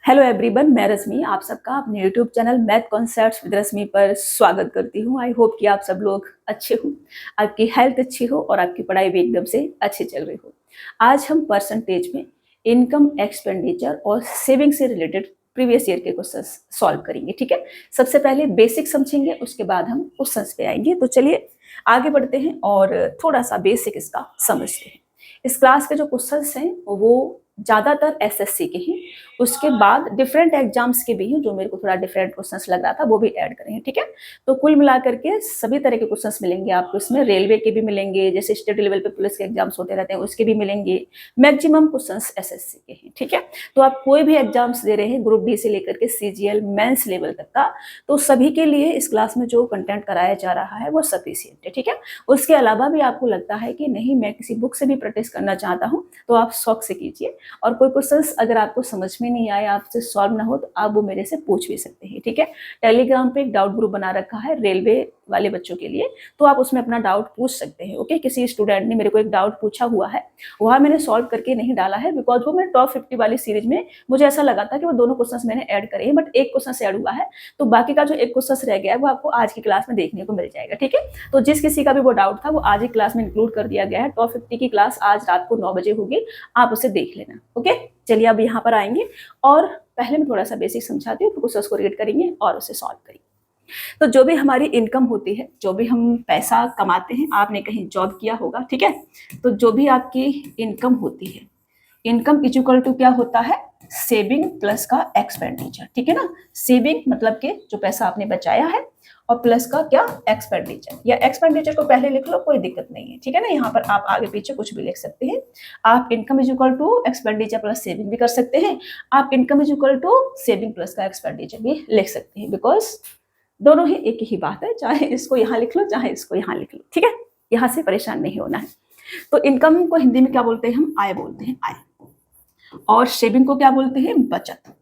Hello everyone, मैं रश्मि आप सबका अपने YouTube channel math concepts with Rashmi पर स्वागत करती हूँ। आई होप कि आप सब लोग अच्छे हो, आपकी हेल्थ अच्छी हो और आपकी पढ़ाई भी एकदम से अच्छी चल रही हो। आज हम परसेंटेज में इनकम, एक्सपेंडिचर और सेविंग से रिलेटेड प्रीवियस ईयर के क्वेश्चन सॉल्व करेंगे। ठीक है, सबसे पहले बेसिक समझेंगे, उसके बाद हम क्वेश्चन पे आएंगे। तो चलिए आगे बढ़ते हैं और थोड़ा सा बेसिक इसका समझते हैं। इस क्लास के जो क्वेश्चंस हैं वो ज़्यादातर एसएससी के हैं, उसके बाद डिफरेंट एग्जाम्स के भी हैं जो मेरे को थोड़ा डिफरेंट क्वेश्चंस लग रहा था, वो भी ऐड करेंगे। ठीक है, तो कुल मिलाकर के सभी तरह के क्वेश्चंस मिलेंगे आपको इसमें। रेलवे के भी मिलेंगे, जैसे स्टेट लेवल पे पुलिस के एग्जाम्स होते रहते हैं उसके भी मिलेंगे। मैक्सिमम क्वेश्चंस एसएससी के हैं। ठीक है, तो आप कोई भी एग्जाम्स दे रहे हैं ग्रुप डी से लेकर के सीजीएल मेंस लेवल तक का, तो सभी के लिए इस क्लास में जो कंटेंट कराया जा रहा है वो सफिशिएंट है। ठीक है, उसके अलावा भी आपको लगता है कि नहीं मैं किसी बुक से भी प्रैक्टिस करना चाहता हूँ, तो आप शौक से कीजिए। और कोई क्वेश्चंस अगर आपको समझ में नहीं आया, आपसे सॉल्व ना हो, तो आप वो मेरे से पूछ भी सकते हैं। ठीक है, टेलीग्राम पे एक डाउट ग्रुप बना रखा है रेलवे वाले बच्चों के लिए, तो आप उसमें अपना डाउट पूछ सकते हैं। ओके, किसी स्टूडेंट ने मेरे को एक डाउट पूछा हुआ है, वहाँ मैंने सॉल्व करके नहीं डाला है बिकॉज वो मेरे टॉप 50 वाली सीरीज में मुझे ऐसा लगा था कि वो दोनों क्वेश्चंस मैंने ऐड करे हैं, बट एक क्वेश्चन ऐड हुआ है, तो बाकी का जो एक क्वेश्चन रह गया है वो आपको आज की क्लास में देखने को मिल जाएगा। ठीक है, तो जिस किसी का भी वो डाउट था वो आज की क्लास में इंक्लूड कर दिया गया है। टॉप 50 की क्लास आज रात को 9 बजे होगी, आप उसे देख लेना। ओके, चलिए अब यहाँ पर आएंगे और पहले मैं थोड़ा सा बेसिक समझाती हूँ, फिर क्वेश्चंस को रीड करेंगे और उसे सॉल्व करेंगे। तो जो भी हमारी इनकम होती है, जो भी हम पैसा कमाते हैं, आपने कहीं जॉब किया होगा, ठीक है, तो जो भी आपकी इनकम होती है, इनकम इज इक्वल टू क्या होता है, सेविंग प्लस का एक्सपेंडिचर। ठीक है ना, सेविंग मतलब के जो पैसा आपने बचाया है, और प्लस का क्या, एक्सपेंडिचर। या एक्सपेंडिचर को पहले लिख लो, कोई दिक्कत नहीं है। ठीक है ना, यहाँ पर आप आगे पीछे कुछ भी लिख सकते हैं। आप income is equal to expenditure plus saving भी कर सकते हैं, आप income is equal to saving plus का एक्सपेंडिचर भी लिख सकते हैं, बिकॉज दोनों ही एक ही बात है। चाहे इसको यहाँ लिख लो, चाहे इसको यहाँ लिख लो। ठीक है, यहाँ से परेशान नहीं होना है। तो इनकम को हिंदी में क्या बोलते हैं, हम आय बोलते हैं, आय। और सेविंग को क्या बोलते हैं, बचत।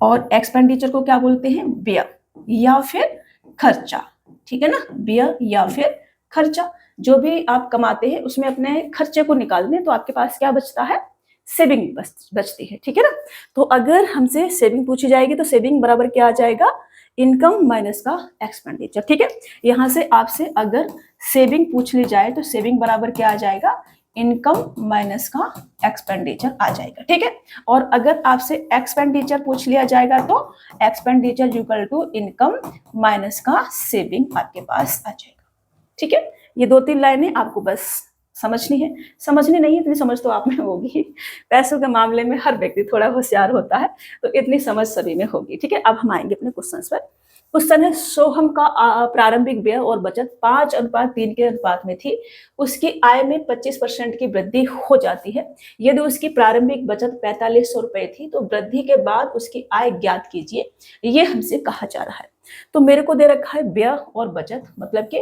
और एक्सपेंडिचर को क्या बोलते हैं, व्यय या फिर खर्चा। ठीक है ना, व्यय या फिर खर्चा। जो भी आप कमाते हैं उसमें अपने खर्चे को निकाल दें तो आपके पास क्या बचता है, सेविंग बचती है। ठीक है ना, तो अगर हमसे सेविंग पूछी जाएगी तो सेविंग बराबर क्या आ जाएगा, इनकम माइनस का एक्सपेंडिचर। ठीक है, यहां से आपसे अगर सेविंग पूछ ली जाए तो सेविंग बराबर क्या आ जाएगा, इनकम माइनस का एक्सपेंडिचर आ जाएगा। ठीक है, और अगर आपसे एक्सपेंडिचर पूछ लिया जाएगा तो expenditure equal to income minus का सेविंग आपके पास आ जाएगा। ठीक है, ये 2-3 लाइनें आपको बस समझनी है। समझनी नहीं, इतनी समझ तो आप में होगी, पैसों के मामले में हर व्यक्ति थोड़ा होशियार होता है, तो इतनी समझ सभी में होगी। ठीक है, अब हम आएंगे अपने क्वेश्चन पर। क्वेश्चन है, सोहम का प्रारंभिक व्यय और बचत 5:3 के अनुपात में थी, उसकी आय में 25% की वृद्धि हो जाती है। यदि उसकी प्रारंभिक बचत 4500 रुपए थी तो वृद्धि के बाद उसकी आय ज्ञात कीजिए, ये हमसे कहा जा रहा है। तो मेरे को दे रखा है व्यय और बचत, मतलब कि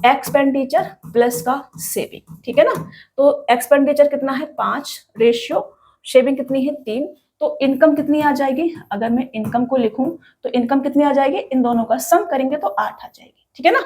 एक्सपेंडिचर प्लस का सेविंग। ठीक है ना, तो एक्सपेंडिचर कितना है 5 रेशियो, सेविंग कितनी है 3, तो इनकम कितनी आ जाएगी, अगर मैं इनकम को लिखूं तो इनकम कितनी आ जाएगी, इन दोनों का सम करेंगे तो 8 आ जाएगी। ठीक है ना,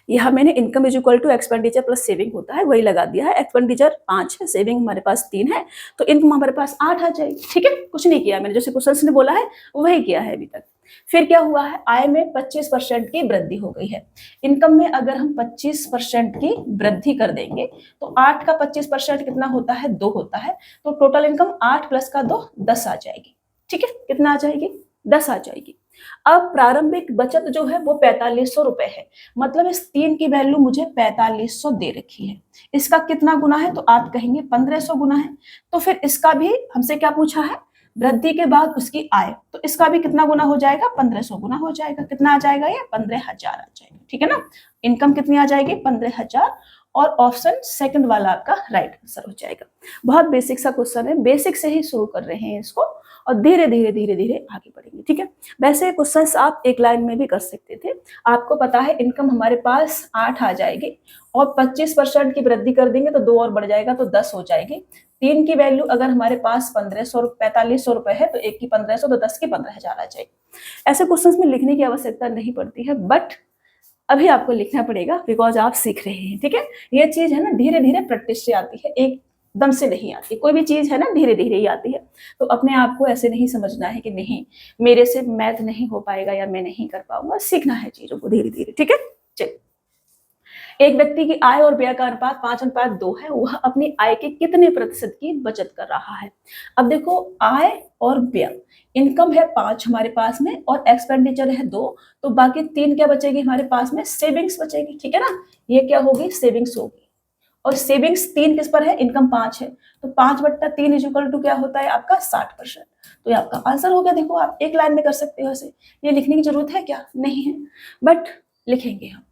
यहाँ मैंने income is equal to expenditure plus saving होता है वही लगा दिया है। एक्सपेंडिचर 5 है, सेविंग हमारे पास 3 है, तो इनकम हमारे पास 8 आ जाएगी। ठीक है, कुछ नहीं किया मैंने, जैसे क्वेश्चन ने बोला है वही किया है अभी तक। फिर क्या हुआ है, आय में 25% की वृद्धि हो गई है। इनकम में अगर हम 25% की वृद्धि कर देंगे तो 8 का 25% कितना होता है, 2 होता है, तो टोटल इनकम 8 प्लस का 2 10 आ जाएगी। ठीक है, कितना आ जाएगी, 10 आ जाएगी। अब प्रारंभिक बचत जो है वो 4500 रुपए है, मतलब इस 3 की वैल्यू मुझे 4500 दे रखी है। इसका कितना गुना है, तो आप कहेंगे 1500 गुना है। तो फिर इसका भी हमसे क्या पूछा है, वृद्धि के बाद उसकी आय, तो इसका भी कितना गुना हो जाएगा, 1500 गुना हो जाएगा। कितना आ जाएगा, ये 15000 आ जाएगा। ठीक है ना, इनकम कितनी आ जाएगी, 15000, और ऑप्शन सेकंड वाला आपका राइट आंसर हो जाएगा। बहुत बेसिक सा क्वेश्चन है, बेसिक से ही शुरू कर रहे हैं इसको और धीरे धीरे धीरे धीरे आगे बढ़ेंगे। ठीक है, वैसे क्वेश्चंस आप एक लाइन में भी कर सकते थे। आपको पता है इनकम हमारे पास 8 आ जाएगी और 25% की वृद्धि कर देंगे तो 2 और बढ़ जाएगा तो 10 हो जाएगी। 3 की वैल्यू अगर हमारे पास 4500 रुपए है तो 1 की 1500, तो 10 की 15000 आ जाएगी। ऐसे क्वेश्चंस में लिखने की आवश्यकता नहीं पड़ती है, बट अभी आपको लिखना पड़ेगा बिकॉज आप सीख रहे हैं। ठीक है, ये चीज है ना, धीरे धीरे प्रैक्टिस से आती है। एक दम से नहीं आती, कोई भी चीज है ना धीरे धीरे ही आती है। तो अपने आप को ऐसे नहीं समझना है कि नहीं मेरे से मैथ नहीं हो पाएगा या मैं नहीं कर पाऊंगा, सीखना है चीजों को धीरे धीरे। ठीक है, चलिए। एक व्यक्ति की आय और व्यय का अनुपात 5:2 है, वह अपनी आय के कितने प्रतिशत की बचत कर रहा है। अब देखो आय और व्यय, इनकम है 5 हमारे पास में और एक्सपेंडिचर है 2, तो बाकी 3 क्या बचेगी हमारे पास में, सेविंग्स बचेगी। ठीक है ना, ये क्या होगी, सेविंग्स होगी। और सेविंग्स 3 किस पर है, इनकम 5 है, तो 5/3 इक्वल टू क्या होता है आपका 60%। तो ये आपका आंसर हो गया। देखो आप एक लाइन में कर सकते हो ऐसे, ये लिखने की जरूरत है क्या, नहीं है, बट लिखेंगे हम,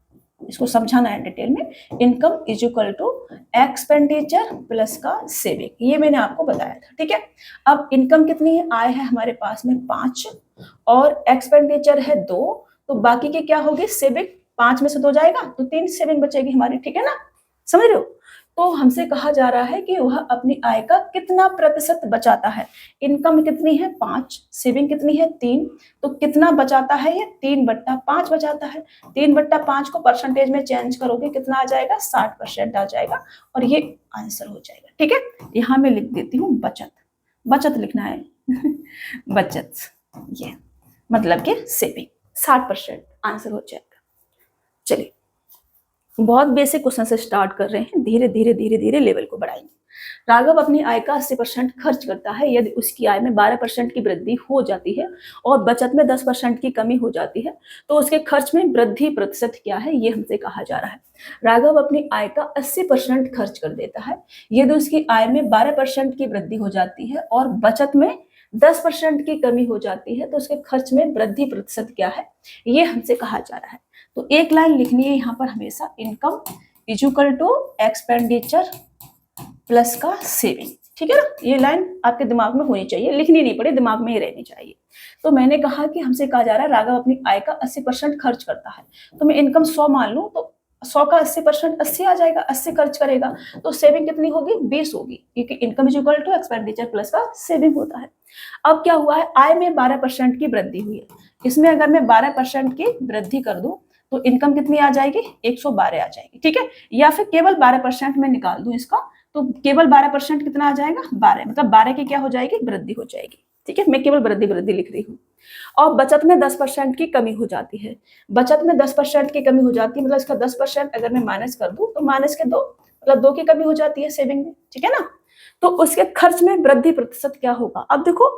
इसको समझाना है डिटेल में। Income is equal to expenditure plus का सेविंग, ये मैंने आपको बताया था। ठीक है, अब इनकम कितनी है, आय है हमारे पास में 5 और एक्सपेंडिचर है 2, तो बाकी के क्या होगी, सेविंग। 5 में से 2 जाएगा तो 3 सेविंग बचेगी हमारी। ठीक है ना, समझ रहे हो। तो हमसे कहा जा रहा है कि वह अपनी आय का कितना प्रतिशत बचाता है। इनकम कितनी है 5, सेविंग कितनी है 3, तो कितना बचाता है ये 3/5 बचाता है। 3/5 को परसेंटेज में चेंज करोगे कितना आ जाएगा, 60% आ जाएगा और ये आंसर हो जाएगा। ठीक है, यहाँ मैं लिख देती हूँ बचत, बचत लिखना है बचत, ये मतलब कि सेविंग 60% आंसर हो जाएगा। चलिए, बहुत बेसिक क्वेश्चन से स्टार्ट कर रहे हैं, धीरे धीरे धीरे धीरे लेवल को बढ़ाएंगे। राघव अपनी आय का 80% खर्च करता है। यदि उसकी आय में 12% की वृद्धि हो जाती है और बचत में 10% की कमी हो जाती है तो उसके खर्च में वृद्धि प्रतिशत क्या है, ये हमसे कहा जा रहा है। राघव अपनी आय का 80% खर्च कर देता है। यदि उसकी आय में 12% की वृद्धि हो जाती है और बचत में 10% की कमी हो जाती है तो उसके खर्च में वृद्धि प्रतिशत क्या है, ये हमसे कहा जा रहा है। तो एक लाइन लिखनी है यहाँ पर हमेशा, income is equal to expenditure plus का सेविंग। ठीक है ना, ये लाइन आपके दिमाग में होनी चाहिए, लिखनी नहीं पड़े, दिमाग में ही रहनी चाहिए। तो मैंने कहा कि हमसे कहा जा रहा है राघव अपनी आय का 80% खर्च करता है, तो मैं इनकम 100 मान लूं तो 100 का 80% 80 आ जाएगा, 80 खर्च करेगा तो सेविंग कितनी होगी, 20 होगी, क्योंकि income is equal to expenditure plus का सेविंग होता है। अब क्या हुआ है, आय में 12% की वृद्धि हुई है, इसमें अगर मैं 12% की वृद्धि कर दूं तो इनकम कितनी आ जाएगी, 112 आ जाएगी। ठीक है, या फिर केवल 12% में निकाल दूं इसका तो केवल 12% कितना आ जाएगा, 12, मतलब 12 की क्या हो जाएगी, वृद्धि हो जाएगी। ठीक है, मैं केवल वृद्धि वृद्धि लिख रही हूँ। और बचत में 10% की कमी हो जाती है, बचत में 10% की कमी हो जाती है, मतलब इसका 10% अगर मैं माइनस कर दूं तो माइनस के 2, मतलब 2 की कमी हो जाती है सेविंग में। ठीक है ना, तो उसके खर्च में वृद्धि प्रतिशत क्या होगा। अब देखो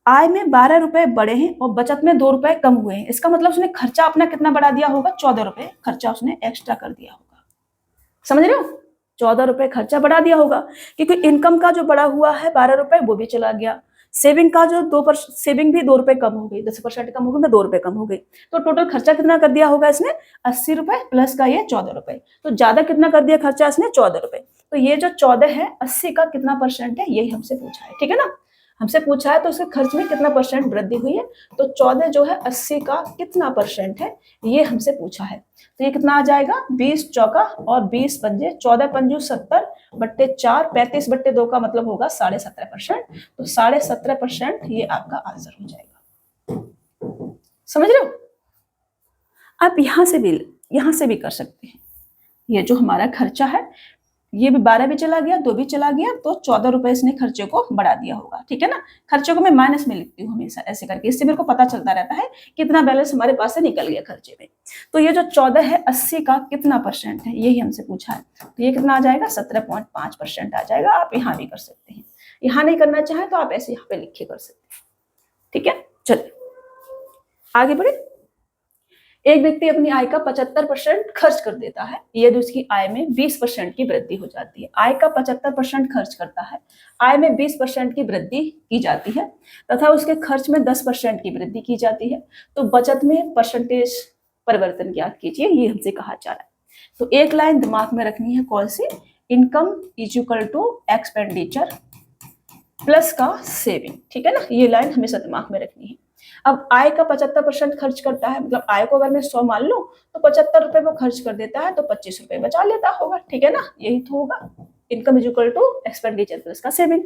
आय में 12 रुपए बढ़े हैं और बचत में 2 रुपए कम हुए हैं, इसका मतलब उसने खर्चा अपना कितना बढ़ा दिया होगा, 14 रुपए खर्चा उसने एक्स्ट्रा कर दिया होगा। समझ रहे हो, 14 रुपए खर्चा बढ़ा दिया होगा, क्योंकि इनकम का जो बढ़ा हुआ है 12 रुपए वो भी चला गया, सेविंग का जो 2 सेविंग भी 2 रुपए कम हो गई, 10% कम हो गई, 2 रुपए कम हो गई, तो टोटल खर्चा कितना कर दिया होगा इसने, 80 रुपए प्लस का ये 14 रुपए, तो ज्यादा कितना कर दिया खर्चा इसने, 14 रुपए। तो ये जो 14 है 80 का कितना परसेंट है, यही हमसे पूछा है। ठीक है ना, हमसे पूछा है तो उसके खर्च में कितना परसेंट वृद्धि हुई है, तो 14 जो है 80 का कितना परसेंट है, ये हमसे पूछा है। तो ये कितना आ जाएगा, 20 चौका और 20 पंजे, 14 पंजू 70/4, 35/2 का मतलब होगा 17.5%, तो 17.5% ये आपका आंसर हो जाएगा। समझ रहे हो, आप यहां से भी कर सकते हैं। ये जो हमारा खर्चा है ये भी 12 भी चला गया, 2 भी चला गया, तो 14 रुपए इसने खर्चे को बढ़ा दिया होगा। ठीक है ना, खर्चे को मैं माइनस में लिखती हूँ हमेशा ऐसे करके, इससे मेरे को पता चलता रहता है कितना बैलेंस हमारे पास से निकल गया खर्चे में। तो ये जो 14 है 80 का कितना परसेंट है, यही हमसे पूछा है, तो ये कितना आ जाएगा, 17.5% आ जाएगा। आप यहाँ भी कर सकते हैं, यहाँ नहीं करना चाहे तो आप ऐसे यहाँ पे लिखे कर सकते हैं। ठीक है, चलिए आगे बढ़े। एक व्यक्ति अपनी आय का 75% खर्च कर देता है, यदि उसकी आय में 20% की वृद्धि हो जाती है। आय का 75% खर्च करता है, आय में 20% की वृद्धि की जाती है तथा उसके खर्च में 10% की वृद्धि की जाती है, तो बचत में परसेंटेज परिवर्तन ज्ञात कीजिए, ये हमसे कहा जा रहा है। तो एक लाइन दिमाग में रखनी है, कौन सी, income is equal to expenditure plus का सेविंग। ठीक है ना, ये लाइन हमेशा दिमाग में रखनी है। अब आय का 75% खर्च करता है, मतलब आय को अगर मैं 100 मान लूं तो 75 रुपए वो खर्च कर देता है, तो 25 रुपए बचा लेता होगा। ठीक है ना, यही तो होगा, income is equal to expenditure plus का सेविंग।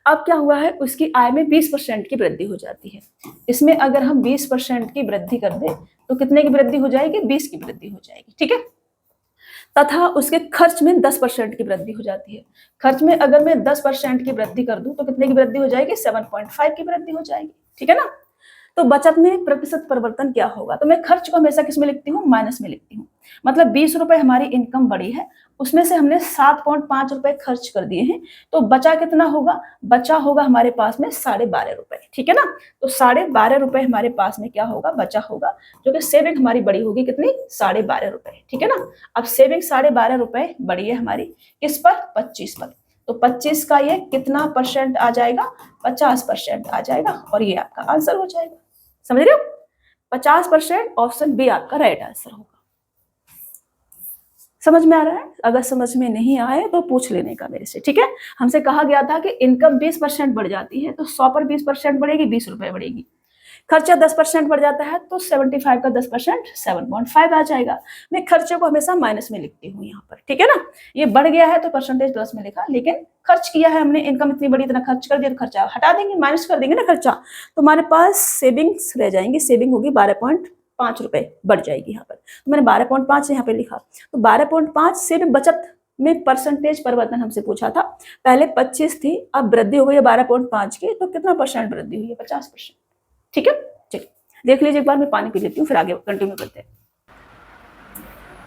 अब क्या हुआ है, उसकी आय में 20% की वृद्धि हो जाती है, इसमें अगर हम 20% की वृद्धि कर दें तो कितने की वृद्धि हो जाएगी, 20 की वृद्धि हो जाएगी। ठीक है, तथा उसके खर्च में 10% की वृद्धि हो जाती है। खर्च में अगर मैं 10% की वृद्धि कर दूं तो कितने की वृद्धि हो जाएगी? 7.5 की वृद्धि हो जाएगी। ठीक है ना? तो बचत में प्रतिशत परिवर्तन क्या होगा? तो मैं खर्च को हमेशा किस में लिखती हूँ? माइनस में लिखती हूँ। मतलब 20 रुपए हमारी इनकम बढ़ी है, उसमें से हमने 7.5 रुपए खर्च कर दिए हैं, तो बचा कितना होगा? बचा होगा हमारे पास में 12.5 रुपए। ठीक है ना? तो 12.5 रुपए हमारे पास में क्या होगा? बचा होगा, जो कि सेविंग हमारी बड़ी होगी कितनी? 12.5 रुपए। ठीक है ना? अब सेविंग 12.5 रुपए बड़ी है हमारी किस पर? 25 पर। तो 25 का ये कितना परसेंट आ जाएगा? 50% आ जाएगा, और ये आपका आंसर हो जाएगा। समझ रहे हो? 50%, ऑप्शन बी आपका राइट आंसर होगा। समझ में आ रहा है? अगर समझ में नहीं आए तो पूछ लेने का मेरे से। ठीक है? हमसे कहा गया था कि इनकम 20% बढ़ जाती है तो 100 पर 20% बढ़ेगी, 20 रुपए बढ़ेगी। खर्चा 10% बढ़ जाता है तो 75 का 10% 7.5 आ जाएगा। मैं खर्चे को हमेशा माइनस में लिखती हूँ यहाँ पर। ठीक है ना? ये बढ़ गया है तो परसेंटेज प्लस में लिखा, लेकिन खर्च किया है हमने, इनकम इतनी बड़ी, इतना खर्च कर दिया तो खर्चा हटा देंगे, माइनस कर देंगे ना खर्चा, तो हमारे पास सेविंग्स रह जाएंगी। सेविंग होगी 12.5 रुपए बढ़ जाएगी यहाँ पर। तो मैंने 12.5 यहाँ पे लिखा, तो 12.5 से बचत में परसेंटेज परिवर्तन हमसे पूछा था। पहले 25 थी, अब वृद्धि हो गई है 12.5 की, तो कितना परसेंट वृद्धि हुई है? 50%। ठीक है? चलिए देख लीजिए एक बार, मैं पानी पी लेती हूँ फिर आगे कंटिन्यू करते हैं।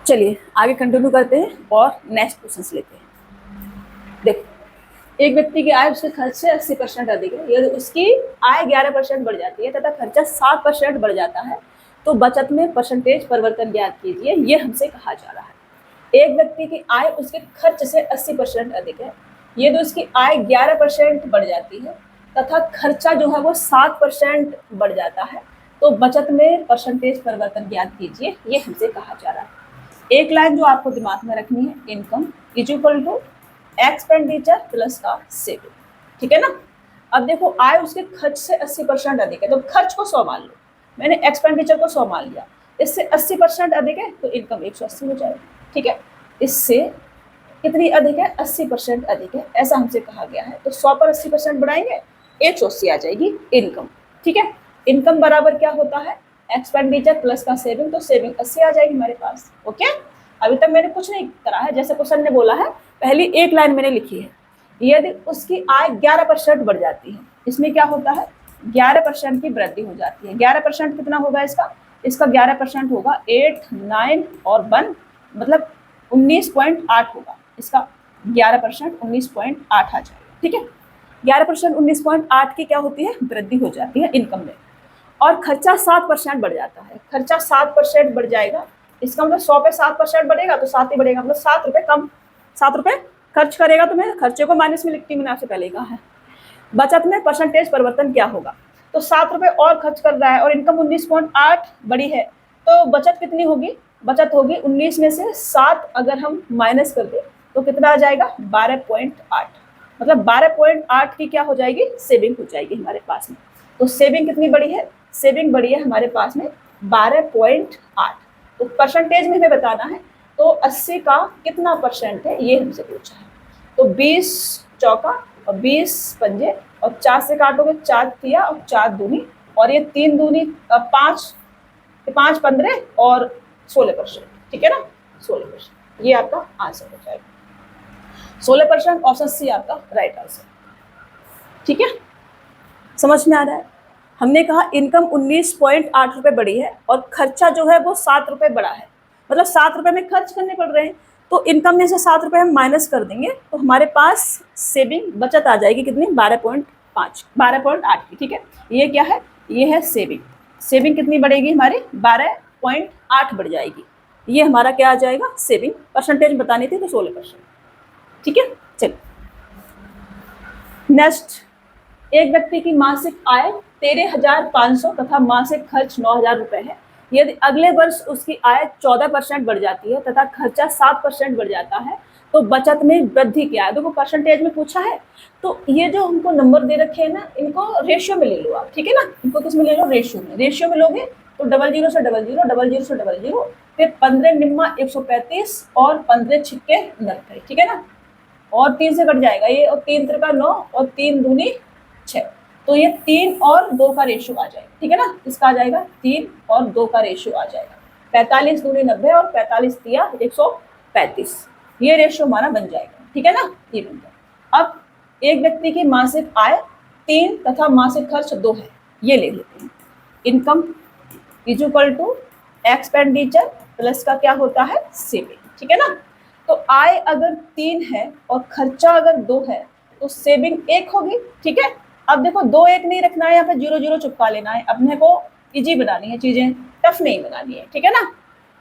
चलिए आगे कंटिन्यू करते हैं और नेक्स्ट क्वेश्चन लेते हैं। देखो, एक व्यक्ति की आय उसके खर्च से 80% अधिक है, यदि उसकी आय 11% बढ़ जाती है तथा खर्चा 7% बढ़ जाता है तो बचत में परसेंटेज परिवर्तन ज्ञात कीजिए, ये हमसे कहा जा रहा है। एक व्यक्ति की आय उसके खर्च से 80% अधिक है, यदि उसकी आय 11% बढ़ जाती है तथा खर्चा जो है वो 7% बढ़ जाता है तो बचत में परसेंटेज परिवर्तन ज्ञात कीजिए, ये हमसे कहा जा रहा है। एक लाइन जो आपको दिमाग में रखनी है, income is equal to expenditure plus का सेविंग। ठीक है ना? अब देखो, आय उसके खर्च से 80% अधिक है तो खर्च को 100 मान लो, मैंने एक्सपेंडिचर को 100 मान लिया, इससे 80% अधिक है तो इनकम 180 हो जाएगी। ठीक है? इससे कितनी अधिक है? 80% अधिक है, ऐसा हमसे कहा गया है। तो 100 पर 80% बढ़ाएंगे, 180 आ जाएगी इनकम। ठीक है? इनकम बराबर क्या होता है? एक्सपेंडिचर प्लस का सेविंग, तो सेविंग 80 आ जाएगी हमारे पास। ओके? अभी तक मैंने कुछ नहीं करा है, जैसे क्वेश्चन ने बोला है, पहली एक लाइन मैंने लिखी है, यदि उसकी आय 11% बढ़ जाती है, इसमें क्या होता है? 11% की वृद्धि हो जाती है। 11% कितना होगा इसका? इसका 11% होगा 8, 9 और 1, मतलब 19.8 होगा इसका। 11% 19.8 आ जाएगा। ठीक है? 11% 19.8 की क्या होती है? वृद्धि हो जाती है इनकम में। और खर्चा 7% बढ़ जाता है, खर्चा 7% बढ़ जाएगा, इसका मतलब 100 पे 7% बढ़ेगा तो 7 ही बढ़ेगा, मतलब 7 रुपए कम, 7 रुपए खर्च करेगा, तो मैं खर्चे को माइनस में लिखती हूँ, मैंने आपसे पहले कहा है। बचत में परसेंटेज परिवर्तन क्या होगा? तो 7 रुपए और खर्च कर रहा है और इनकम 19.8 बड़ी है, तो बचत कितनी होगी? बचत होगी 19 में से 7 अगर हम माइनस कर दें तो कितना आ जाएगा? 12.8, मतलब 12.8 की क्या हो जाएगी? सेविंग हो जाएगी हमारे पास में। तो सेविंग कितनी बड़ी है? सेविंग बड़ी है हमारे पास में 12.8। तो परसेंटेज में हमें बताना है, तो 80 का कितना परसेंट है ये हमसे पूछा है। तो 20 चौका और 20 पंजे और 4 से काटोगे 4 तिया और 4 दूनी, और ये 3 दूनी 5, 5 15 और 16%। ठीक है ना? 16%, ये आपका आंसर हो जाएगा। 16%, ऑप्शन सी आपका राइट आंसर। ठीक है? समझ में आ रहा है? हमने कहा इनकम 19.8 रुपए बढ़ी है और खर्चा जो है वो 7 रुपए बढ़ा है, मतलब 7 रुपए में खर्च करने पड़ रहे हैं, तो इनकम में से 7 रुपए हम माइनस कर देंगे तो हमारे पास सेविंग बचत आ जाएगी कितनी? 12.5, 12.8 की। ठीक है? ये क्या है? ये है सेविंग। सेविंग कितनी बढ़ेगी हमारी? 12.8 बढ़ जाएगी। ये हमारा क्या आ जाएगा? सेविंग। परसेंटेज बतानी थी तो 16%। ठीक है? चलिए नेक्स्ट, एक व्यक्ति की मासिक आय 13,500 तथा मासिक खर्च 9,000 रुपए है, यदि अगले वर्ष उसकी आय 14% बढ़ जाती है तथा खर्चा 7% बढ़ जाता है तो बचत में वृद्धि क्या है? देखो परसेंटेज में पूछा है, तो ये जो हमको नंबर दे रखे हैं ना, इनको रेशियो में ले लो आप। ठीक है ना? इनको किसमें ले लो? रेशियो में। रेशियो में लोगे तो 00 से 00, 00 से 00, फिर 15 निम्मा 135 और 15 छिक्के 90। ठीक है ना? और 3 से कट जाएगा ये, और 3 त्रिका 9 और 3 दूनी 6, तो ये 3 और 2 का रेशियो आ जाएगा। ठीक है ना? इसका आ जाएगा 3 और 2 का रेशियो आ जाएगा। 45 दूनी 90 और 45 तिया 35, ये रेशियो हमारा बन जाएगा, ठीक है ना, ये बन जाएगा। अब एक व्यक्ति की मासिक आय 3 तथा मासिक खर्च 2 है, ये ले लेते हैं। Income is equal to expenditure plus का क्या होता है, सेविंग, ठीक है ना। तो आय अगर 3 है और खर्चा अगर 2 है तो सेविंग 1 होगी, ठीक है। अब देखो 2 1 नहीं रखना है, यहाँ पे 0 0 चिपका लेना है, अपने को इजी बनानी है, चीजें टफ नहीं बनानी है, ठीक है ना।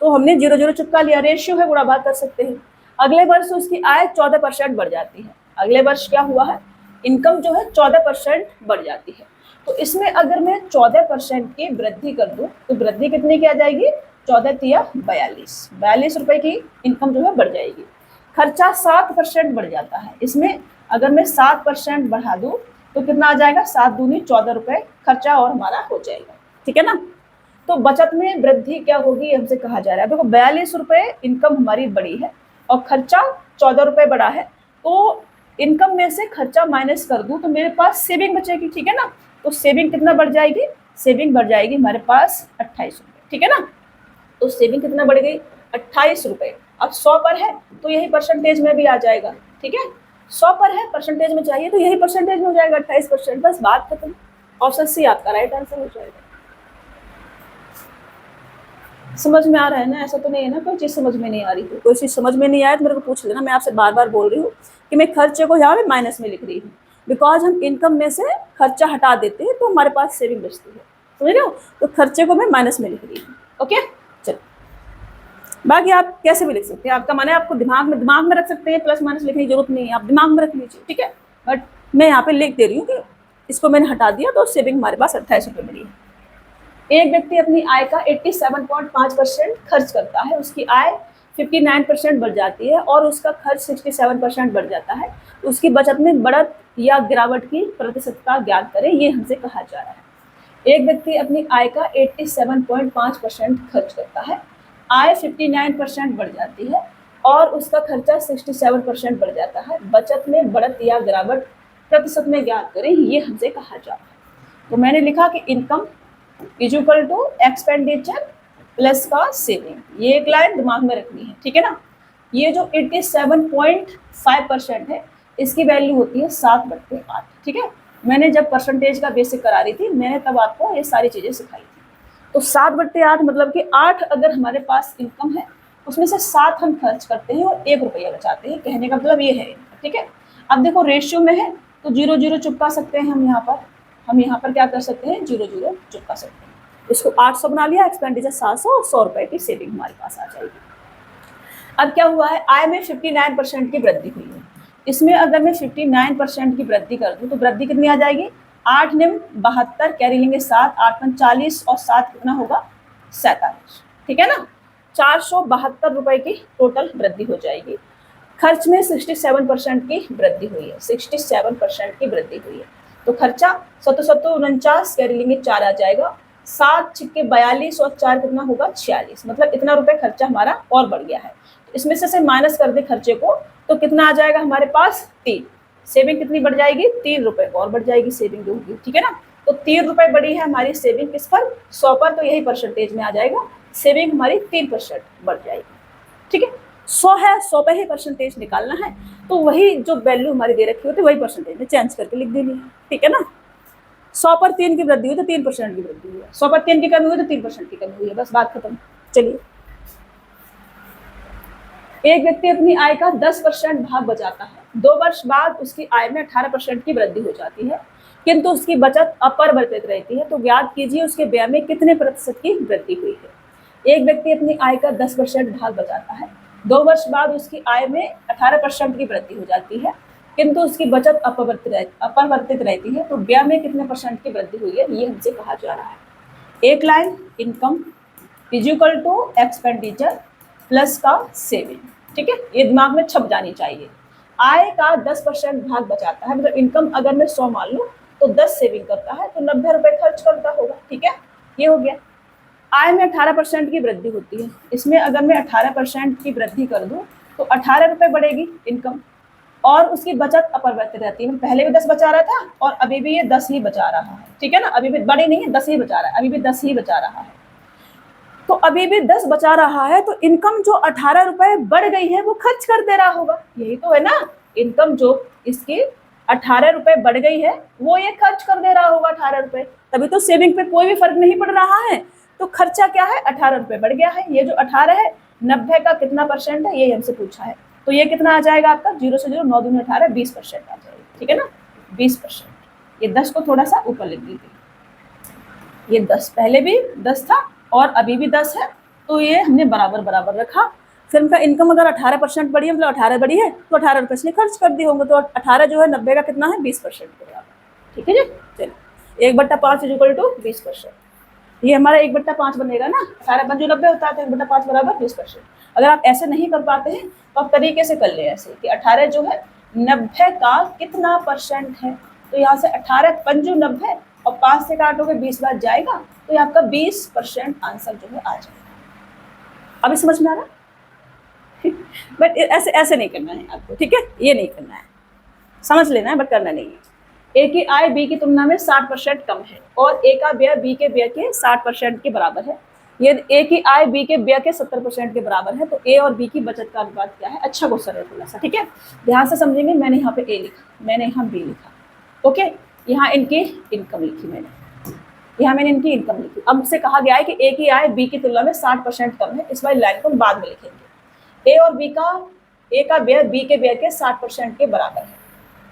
तो हमने 0 0 चिपका लिया, रेशियो है, गुणा भाग कर सकते हैं। अगले वर्ष उसकी आय 14% बढ़ जाती है। अगले वर्ष क्या हुआ है, इनकम जो है 14% बढ़ जाती है। तो इसमें अगर मैं 14% की वृद्धि कर दूं तो वृद्धि कितनी की आ जाएगी, 14 तिया 42 रुपए की इनकम जो है बढ़ जाएगी। खर्चा 7% बढ़ जाता है, इसमें अगर मैं 7% बढ़ा दूं तो कितना आ जाएगा, 7 दूनी 14 रुपए खर्चा और हमारा हो जाएगा, ठीक है ना। तो बचत में वृद्धि क्या होगी हमसे कहा जा रहा है। देखो 42 रुपए इनकम हमारी बढ़ी है और खर्चा 14 रुपए बढ़ा है, तो इनकम में से खर्चा माइनस कर दूं तो मेरे पास सेविंग बचेगी, ठीक है ना। तो सेविंग कितना बढ़ जाएगी, सेविंग बढ़ जाएगी हमारे पास 28 रुपए, ठीक है ना। तो सेविंग कितना बढ़ गई, 28 रुपए। अब 100 पर है तो यही परसेंटेज में भी आ जाएगा, ठीक है। 100 पर है, परसेंटेज में चाहिए तो यही परसेंटेज में हो जाएगा 28%, बस बात खत्म। ऑप्शन सी आपका राइट आंसर हो जाएगा। समझ में आ रहा है ना, ऐसा तो नहीं है ना कोई चीज समझ में नहीं आ रही है। कोई चीज समझ में नहीं आया तो मेरे को पूछ लेना, मैं आपसे बार बार बोल रही हूँ कि मैं खर्चे को यहाँ पे माइनस में लिख रही हूँ, बिकॉज हम इनकम में से खर्चा हटा देते हैं तो हमारे पास सेविंग बचती है, समझ रहे हो। तो खर्चे को मैं माइनस में लिख रही हूँ, ओके। चलो बाकी आप कैसे भी लिख सकते हैं, आपका मन है आपको दिमाग में रख सकते हैं, प्लस माइनस लिखने की जरूरत नहीं है, आप दिमाग में रख लीजिए, ठीक है। बट मैं यहाँ पे लिख दे रही हूँ कि इसको मैंने हटा दिया तो सेविंग हमारे पास 28 रुपये मिली है। एक व्यक्ति अपनी आय का 87.5% खर्च करता है, उसकी आय 59% बढ़ जाती है और उसका खर्च 67% बढ़ जाता है। उसकी बचत में बढ़त या गिरावट की प्रतिशत का ज्ञात करें, ये हमसे कहा जा रहा है। एक व्यक्ति अपनी आय का 87.5% खर्च करता है, आय 59% बढ़ जाती है और उसका खर्चा 67% बढ़ जाता है। बचत में बढ़त या गिरावट प्रतिशत में ज्ञात करें, ये हमसे कहा जा रहा है। तो मैंने लिखा कि income is equal to expenditure plus का सेविंग, ये एक लाइन दिमाग में रखनी है, ठीक है ना। ये जो 87.5% है इसकी वैल्यू होती है 7/8, ठीक है। मैंने जब परसेंटेज का बेसिक करा रही थी मैंने तब आपको ये सारी चीजें सिखाई थी। तो 7/8 मतलब कि 8 अगर हमारे पास इनकम है उसमें से 7 हम खर्च करते हैं और 1 रुपया बचाते हैं, कहने का मतलब ये है, ठीक है। अब देखो रेशियो में है तो 0 0 चिपका सकते हैं हम यहाँ पर क्या कर सकते हैं, 0 0 चिपका सकते हैं। इसको 800 बना लिया, एक्सपेंडिचर 700 और 100 रुपए की सेविंग हमारे पास आ जाएगी। अब क्या हुआ है, आय में 59% की वृद्धि हुई है। इसमें अगर मैं 59% की वृद्धि कर दूं तो वृद्धि कितनी आ जाएगी, 8 निम 72, कैरी लेंगे 7, 8 पंच 40 और 7 कितना होगा 47, ठीक है ना। 472 रुपए की टोटल वृद्धि हो जाएगी। खर्च में 67% की वृद्धि हुई है, 67% की वृद्धि हुई है। तो खर्चा 749, कैरी लेंगे 4 आ जाएगा, 7 छिक्के 42 और 4 कितना होगा 46, मतलब इतना रुपए खर्चा हमारा और बढ़ गया है। तो इसमें से माइनस कर दे खर्चे को तो कितना आ जाएगा हमारे पास 3। सेविंग कितनी बढ़ जाएगी, 3 रुपए और बढ़ जाएगी सेविंग जो होगी, ठीक है ना। तो 3 रुपए बढ़ी है हमारी सेविंग किस पर, 100 पर, तो यही परसेंटेज में आ जाएगा, सेविंग हमारी 3% बढ़ जाएगी, ठीक है। 100 है, 100 पे ही परसेंटेज निकालना है तो वही जो वैल्यू हमारी दे रखी होती है वही परसेंटेज में चेंज करके लिख देनी है, ठीक है ना। 100 पर 3 की वृद्धि हुई तो 3% की वृद्धि हुई है, 100 पर 3 की कमी हुई तो 3% की कमी हुई है, बस बात खत्म। चलिए, एक व्यक्ति अपनी आय का 10% भाग बचाता है, 2 वर्ष बाद उसकी आय में 18% की वृद्धि हो जाती है किंतु उसकी बचत अपरिवर्तित रहती है, तो ज्ञात कीजिए उसके व्यय में कितने प्रतिशत की वृद्धि हुई है। एक व्यक्ति अपनी आय का 10% भाग बचाता है, 2 वर्ष बाद उसकी आय में 18% की वृद्धि हो जाती है किंतु उसकी बचत अपरिवर्तित रहती है, तो व्यय में कितने परसेंट की वृद्धि हुई है, ये हमसे कहा जा रहा है। एक line, income is equal to expenditure plus का सेविंग, ठीक है, ये दिमाग में छप जानी चाहिए। आय का 10% भाग बचाता है, मतलब इनकम अगर मैं 100 मान लूँ तो 10 सेविंग करता है तो 90 रुपए खर्च करता होगा, ठीक है, ये हो गया। आय में 18% की वृद्धि होती है, इसमें अगर मैं 18% की वृद्धि कर दूं तो 18 रुपए बढ़ेगी इनकम और उसकी बचत अपरिवर्तित रहती है, पहले भी 10 बचा रहा था और अभी भी ये 10 ही बचा रहा है, ठीक है ना, अभी भी बड़ी नहीं है, 10 ही बचा रहा है, अभी भी 10 ही बचा रहा है। तो अभी भी 10 बचा रहा है, तो इनकम जो 18 रुपए बढ़ गई है वो खर्च कर दे रहा होगा, यही तो है ना। इनकम जो इसकी 18 रुपए बढ़ गई है वो ये खर्च कर दे रहा होगा 18 रुपए, तभी तो सेविंग पे कोई भी फर्क नहीं पड़ रहा है। तो खर्चा क्या है, 18 रुपए बढ़ गया है। ये जो 18 है 90 का कितना परसेंट है ये हमसे पूछा है, तो ये कितना आ जाएगा आपका, 0 से 0 9 दूनी 18 20% आ जाएगा, ठीक है ना 20%। ये 10 को थोड़ा सा ऊपर लिख दीजिए, ये 10 पहले भी 10 था और अभी भी 10 है, तो ये हमने बराबर बराबर रखा। फिर उनका इनकम अगर 18% बढ़ी है, मतलब 18 बढ़ी है, तो 18 रुपये इसने खर्च कर दिए होंगे, तो 18 जो है 90 का कितना है 20% के बराबर, ठीक है जी। चलिए 1/5 = 20%, ये हमारा 1/5 बनेगा ना, 18 पंजो 90 होता है, तो 1/5 बराबर 20%। अगर आप ऐसे नहीं कर पाते हैं तो आप तरीके से कर ले ऐसे कि 18 जो है 90 का कितना परसेंट है, तो यहाँ से 18 पंजो 90 और 5 से काटोगे 20 बार जाएगा, तो ये आपका 20% आंसर जो है आ जाएगा। अभी समझ में आ रहा बट ऐसे ऐसे नहीं करना है आपको, ठीक है, ये नहीं करना है, समझ लेना है बट करना नहीं है। ए की आय बी की तुलना में 60% कम है और ए का व्यय बी के व्यय के 60% के बराबर है। ये ए की आय बी के व्यय के 70% के बराबर है, तो ए और बी की बचत का अनुपात क्या है। अच्छा क्वेश्चन है थोड़ा सा, ठीक है, ध्यान से समझेंगे। मैंने यहाँ पे ए लिखा, मैंने यहाँ बी लिखा, ओके, यहाँ इनकी इनकम लिखी यहाँ मैंने इनकी इनकम लिखी। अब मुझसे कहा गया है कि ए की आय बी की तुलना में 60% कम है, इस वाली लाइन को बाद में लिखेंगे। ए और बी का, ए का व्यय बी के व्यय के 60% के बराबर है,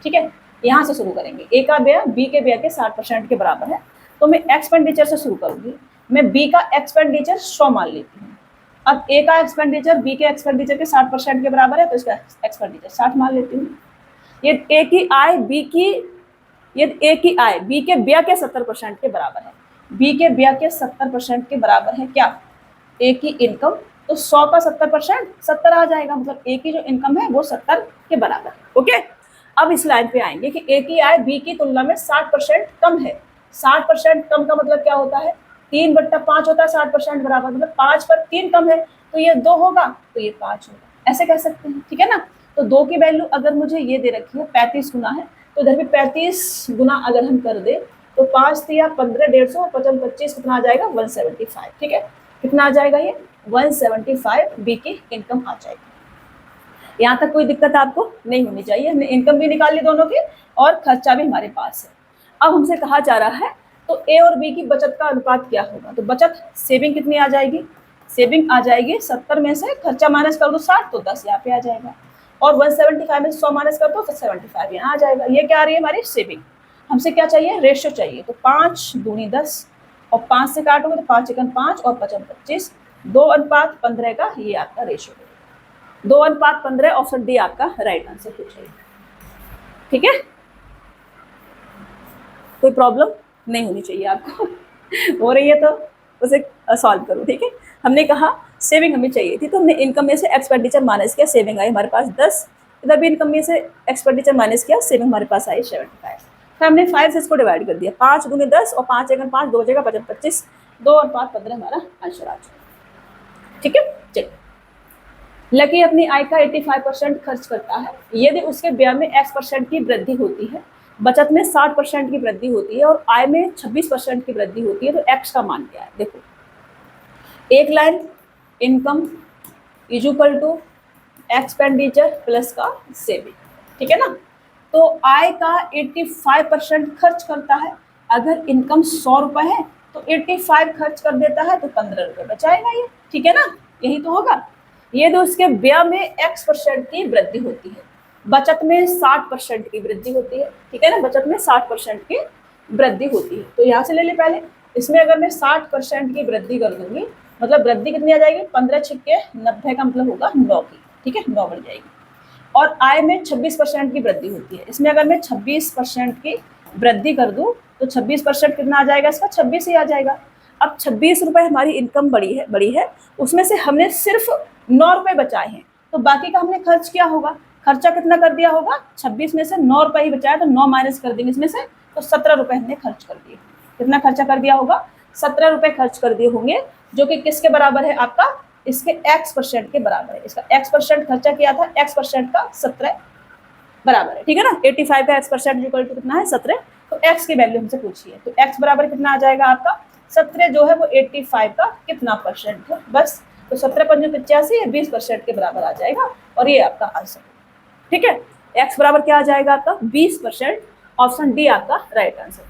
ठीक है, यहाँ से शुरू करेंगे। ए का व्यय बी के व्यय के 60% के बराबर है, तो मैं एक्सपेंडिचर से शुरू करूंगी। मैं बी का एक्सपेंडिचर 100 मान लेती हूँ। अब ए का एक्सपेंडिचर बी के एक्सपेंडिचर के 60% के बराबर है, तो इसका एक्सपेंडिचर 60 मान लेती हूँ। ये ए की आय बी की, ये ए की आय बी के व्यय के 70% के बराबर है, बी के व्यय के 70% के बराबर है क्या, ए की इनकम, तो 100 का 70% 70 आ जाएगा, मतलब ए की जो इनकम है वो 70 के बराबर है, ओके। अब इस लाइन पे आएंगे कि ए की आय बी की तुलना में 60% कम है। 60% कम का मतलब क्या होता है, 3/5 होता है 60% बराबर, मतलब 5 पर 3 कम है, तो ये 2 होगा, तो ये 5 होगा, ऐसे कह सकते हैं, ठीक है ना। तो 2 की वैल्यू अगर मुझे ये दे रखी है 35 गुना है, तो इधर भी 35 गुना अगर हम कर दे तो 5 या 15 150 और 55 25 कितना आ जाएगा 175, ठीक है, कितना आ जाएगा ये 175 बी की इनकम आ जाएगी। यहाँ तक कोई दिक्कत आपको नहीं होनी चाहिए, हमने इनकम भी निकाल ली दोनों की और खर्चा भी हमारे पास है। अब हमसे कहा जा रहा है तो ए और बी की बचत का अनुपात क्या होगा, तो बचत सेविंग कितनी आ जाएगी, सेविंग आ जाएगी 70 में से खर्चा माइनस कर दो 60, तो 10 यहाँ पे आ जाएगा, और 175 में 100 माइनस कर दो तो 75 यहाँ आ जाएगा। ये क्या आ रही है हमारी सेविंग। हमसे क्या चाहिए, रेशियो चाहिए, तो 5 दूनी 10 और 5 से काटोगे तो 5 एकम 5 और 55 25, 2:15 का ये आपका रेशियो है। 2:15 ऑप्शन डी आपका राइट आंसर पूछा है, ठीक है, कोई प्रॉब्लम नहीं होनी चाहिए आपको हो रही है तो उसे सॉल्व करो, ठीक है। हमने कहा सेविंग हमें चाहिए थी, तो हमने इनकम में से एक्सपेंडिचर माइनस किया, सेविंग आई हमारे पास 10, इधर भी इनकम में से एक्सपेंडिचर माइनस किया, सेविंग हमारे पास आई 75। फिर हमने 5 से इसको डिवाइड कर दिया, 5 दूनी 10 और 5 एकम 5, 2 जगह 55 25, 2 और 5 15 हमारा आंसर आ जाएगा, ठीक है। चलिए, लकी अपनी आय का 85% खर्च करता है, यदि उसके व्यय में x% की वृद्धि होती है, बचत में 60% की वृद्धि होती है और आय में 26% की वृद्धि होती है, तो x का मान क्या है। देखो, एक line income is equal to expenditure plus का सेविंग, ठीक है ना। तो आय का 85% खर्च करता है, अगर इनकम 100 रुपए है तो 85 खर्च कर देता है, तो 15 रुपए बचाएगा ये, ठीक है ना, यही तो होगा। ये तो उसके व्यय में x% की वृद्धि होती है, बचत में 60% की वृद्धि होती है, ठीक है ना, बचत में 60% की वृद्धि होती है। तो यहाँ से ले ले पहले, इसमें अगर मैं 60% की वृद्धि कर दूंगी, मतलब वृद्धि कितनी आ जाएगी, 15 छिक्के 90 का मतलब होगा 9 की, ठीक है, 9 बढ़ जाएगी। और आय में 26% की वृद्धि होती है, इसमें अगर मैं 26% की वृद्धि कर दूं तो 26% कितना आ जाएगा, इसका 26 ही आ जाएगा। अब 26 रुपए हमारी इनकम बड़ी है, उसमें से हमने सिर्फ 9 रुपए बचाए हैं, तो बाकी का हमने खर्च किया होगा, खर्चा कितना कर दिया होगा, 26 में से 9 रुपए ही बचाया, तो 9 माइनस कर देंगे इसमें से, तो 17 रुपए हमने खर्च कर दिए। कितना खर्चा कर दिया होगा, 17 रुपए खर्च कर दिए होंगे, जो कि किसके बराबर है आपका, इसके x% के बराबर है। इसका x% खर्चा किया था, x% का 17 बराबर है, ठीक है ना। 85 का x% इक्वल टू कितना है 17, तो x की वैल्यू हमसे पूछी है, तो x बराबर कितना आ जाएगा आपका 17 जो है वो 85 का कितना परसेंट है, बस। तो 17 पंजे 85, ये 20% के बराबर आ जाएगा और ये आपका आंसर। ठीक है, x बराबर क्या आ जाएगा आपका 20%। ऑप्शन डी आपका राइट आंसर है।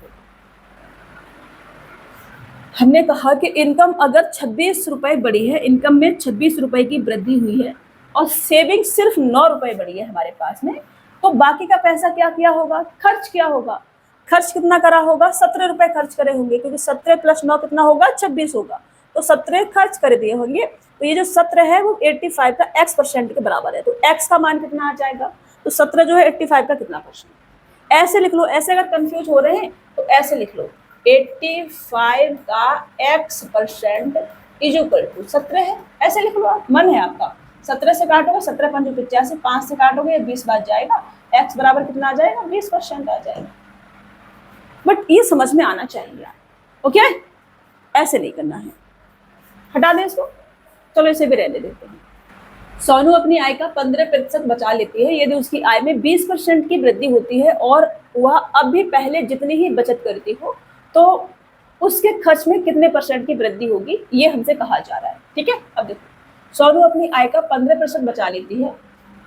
हमने कहा कि इनकम अगर 26 रुपए बढ़ी है, इनकम में 26 रुपए की वृद्धि हुई है और सेविंग सिर्फ 9 रुपए बढ़ी है हमारे पास में, तो बाकी का पैसा क्या किया होगा, खर्च किया होगा। खर्च कितना करा होगा, 17 रुपए खर्च करे होंगे, क्योंकि 17 प्लस 9 कितना होगा, 26 होगा। तो 17 खर्च कर दिए होंगे, तो ये जो 17 है वो 85 का x% के बराबर है। तो x का मान कितना आ जाएगा, तो 17 जो है 85 का कितना परसेंट। ऐसे लिख लो, ऐसे अगर कंफ्यूज हो रहे हैं तो ऐसे लिख लो, 85 का x% इज इक्वल टू 17 है, ऐसे लिख लो आप, मन है आपका। 17 से काटोगे, 17 पंजे 85, 5 से काटोगे 20 बार जाएगा, x बराबर कितना आ जाएगा, 20% आ जाएगा। बट ये समझ में आना चाहिए, ओके, ऐसे नहीं करना है। हटा दें इसको, चलो इसे भी रहने देते हैं। सोनू अपनी आय का 15% बचा लेती है यदि उसकी आय में 20% की वृद्धि होती है और वह अब भी पहले जितनी ही बचत करती हो, तो उसके खर्च में कितने % की वृद्धि होगी, ये हमसे कहा जा रहा है। ठीक है, अब देखो, सोनू अपनी आय का 15% बचा लेती है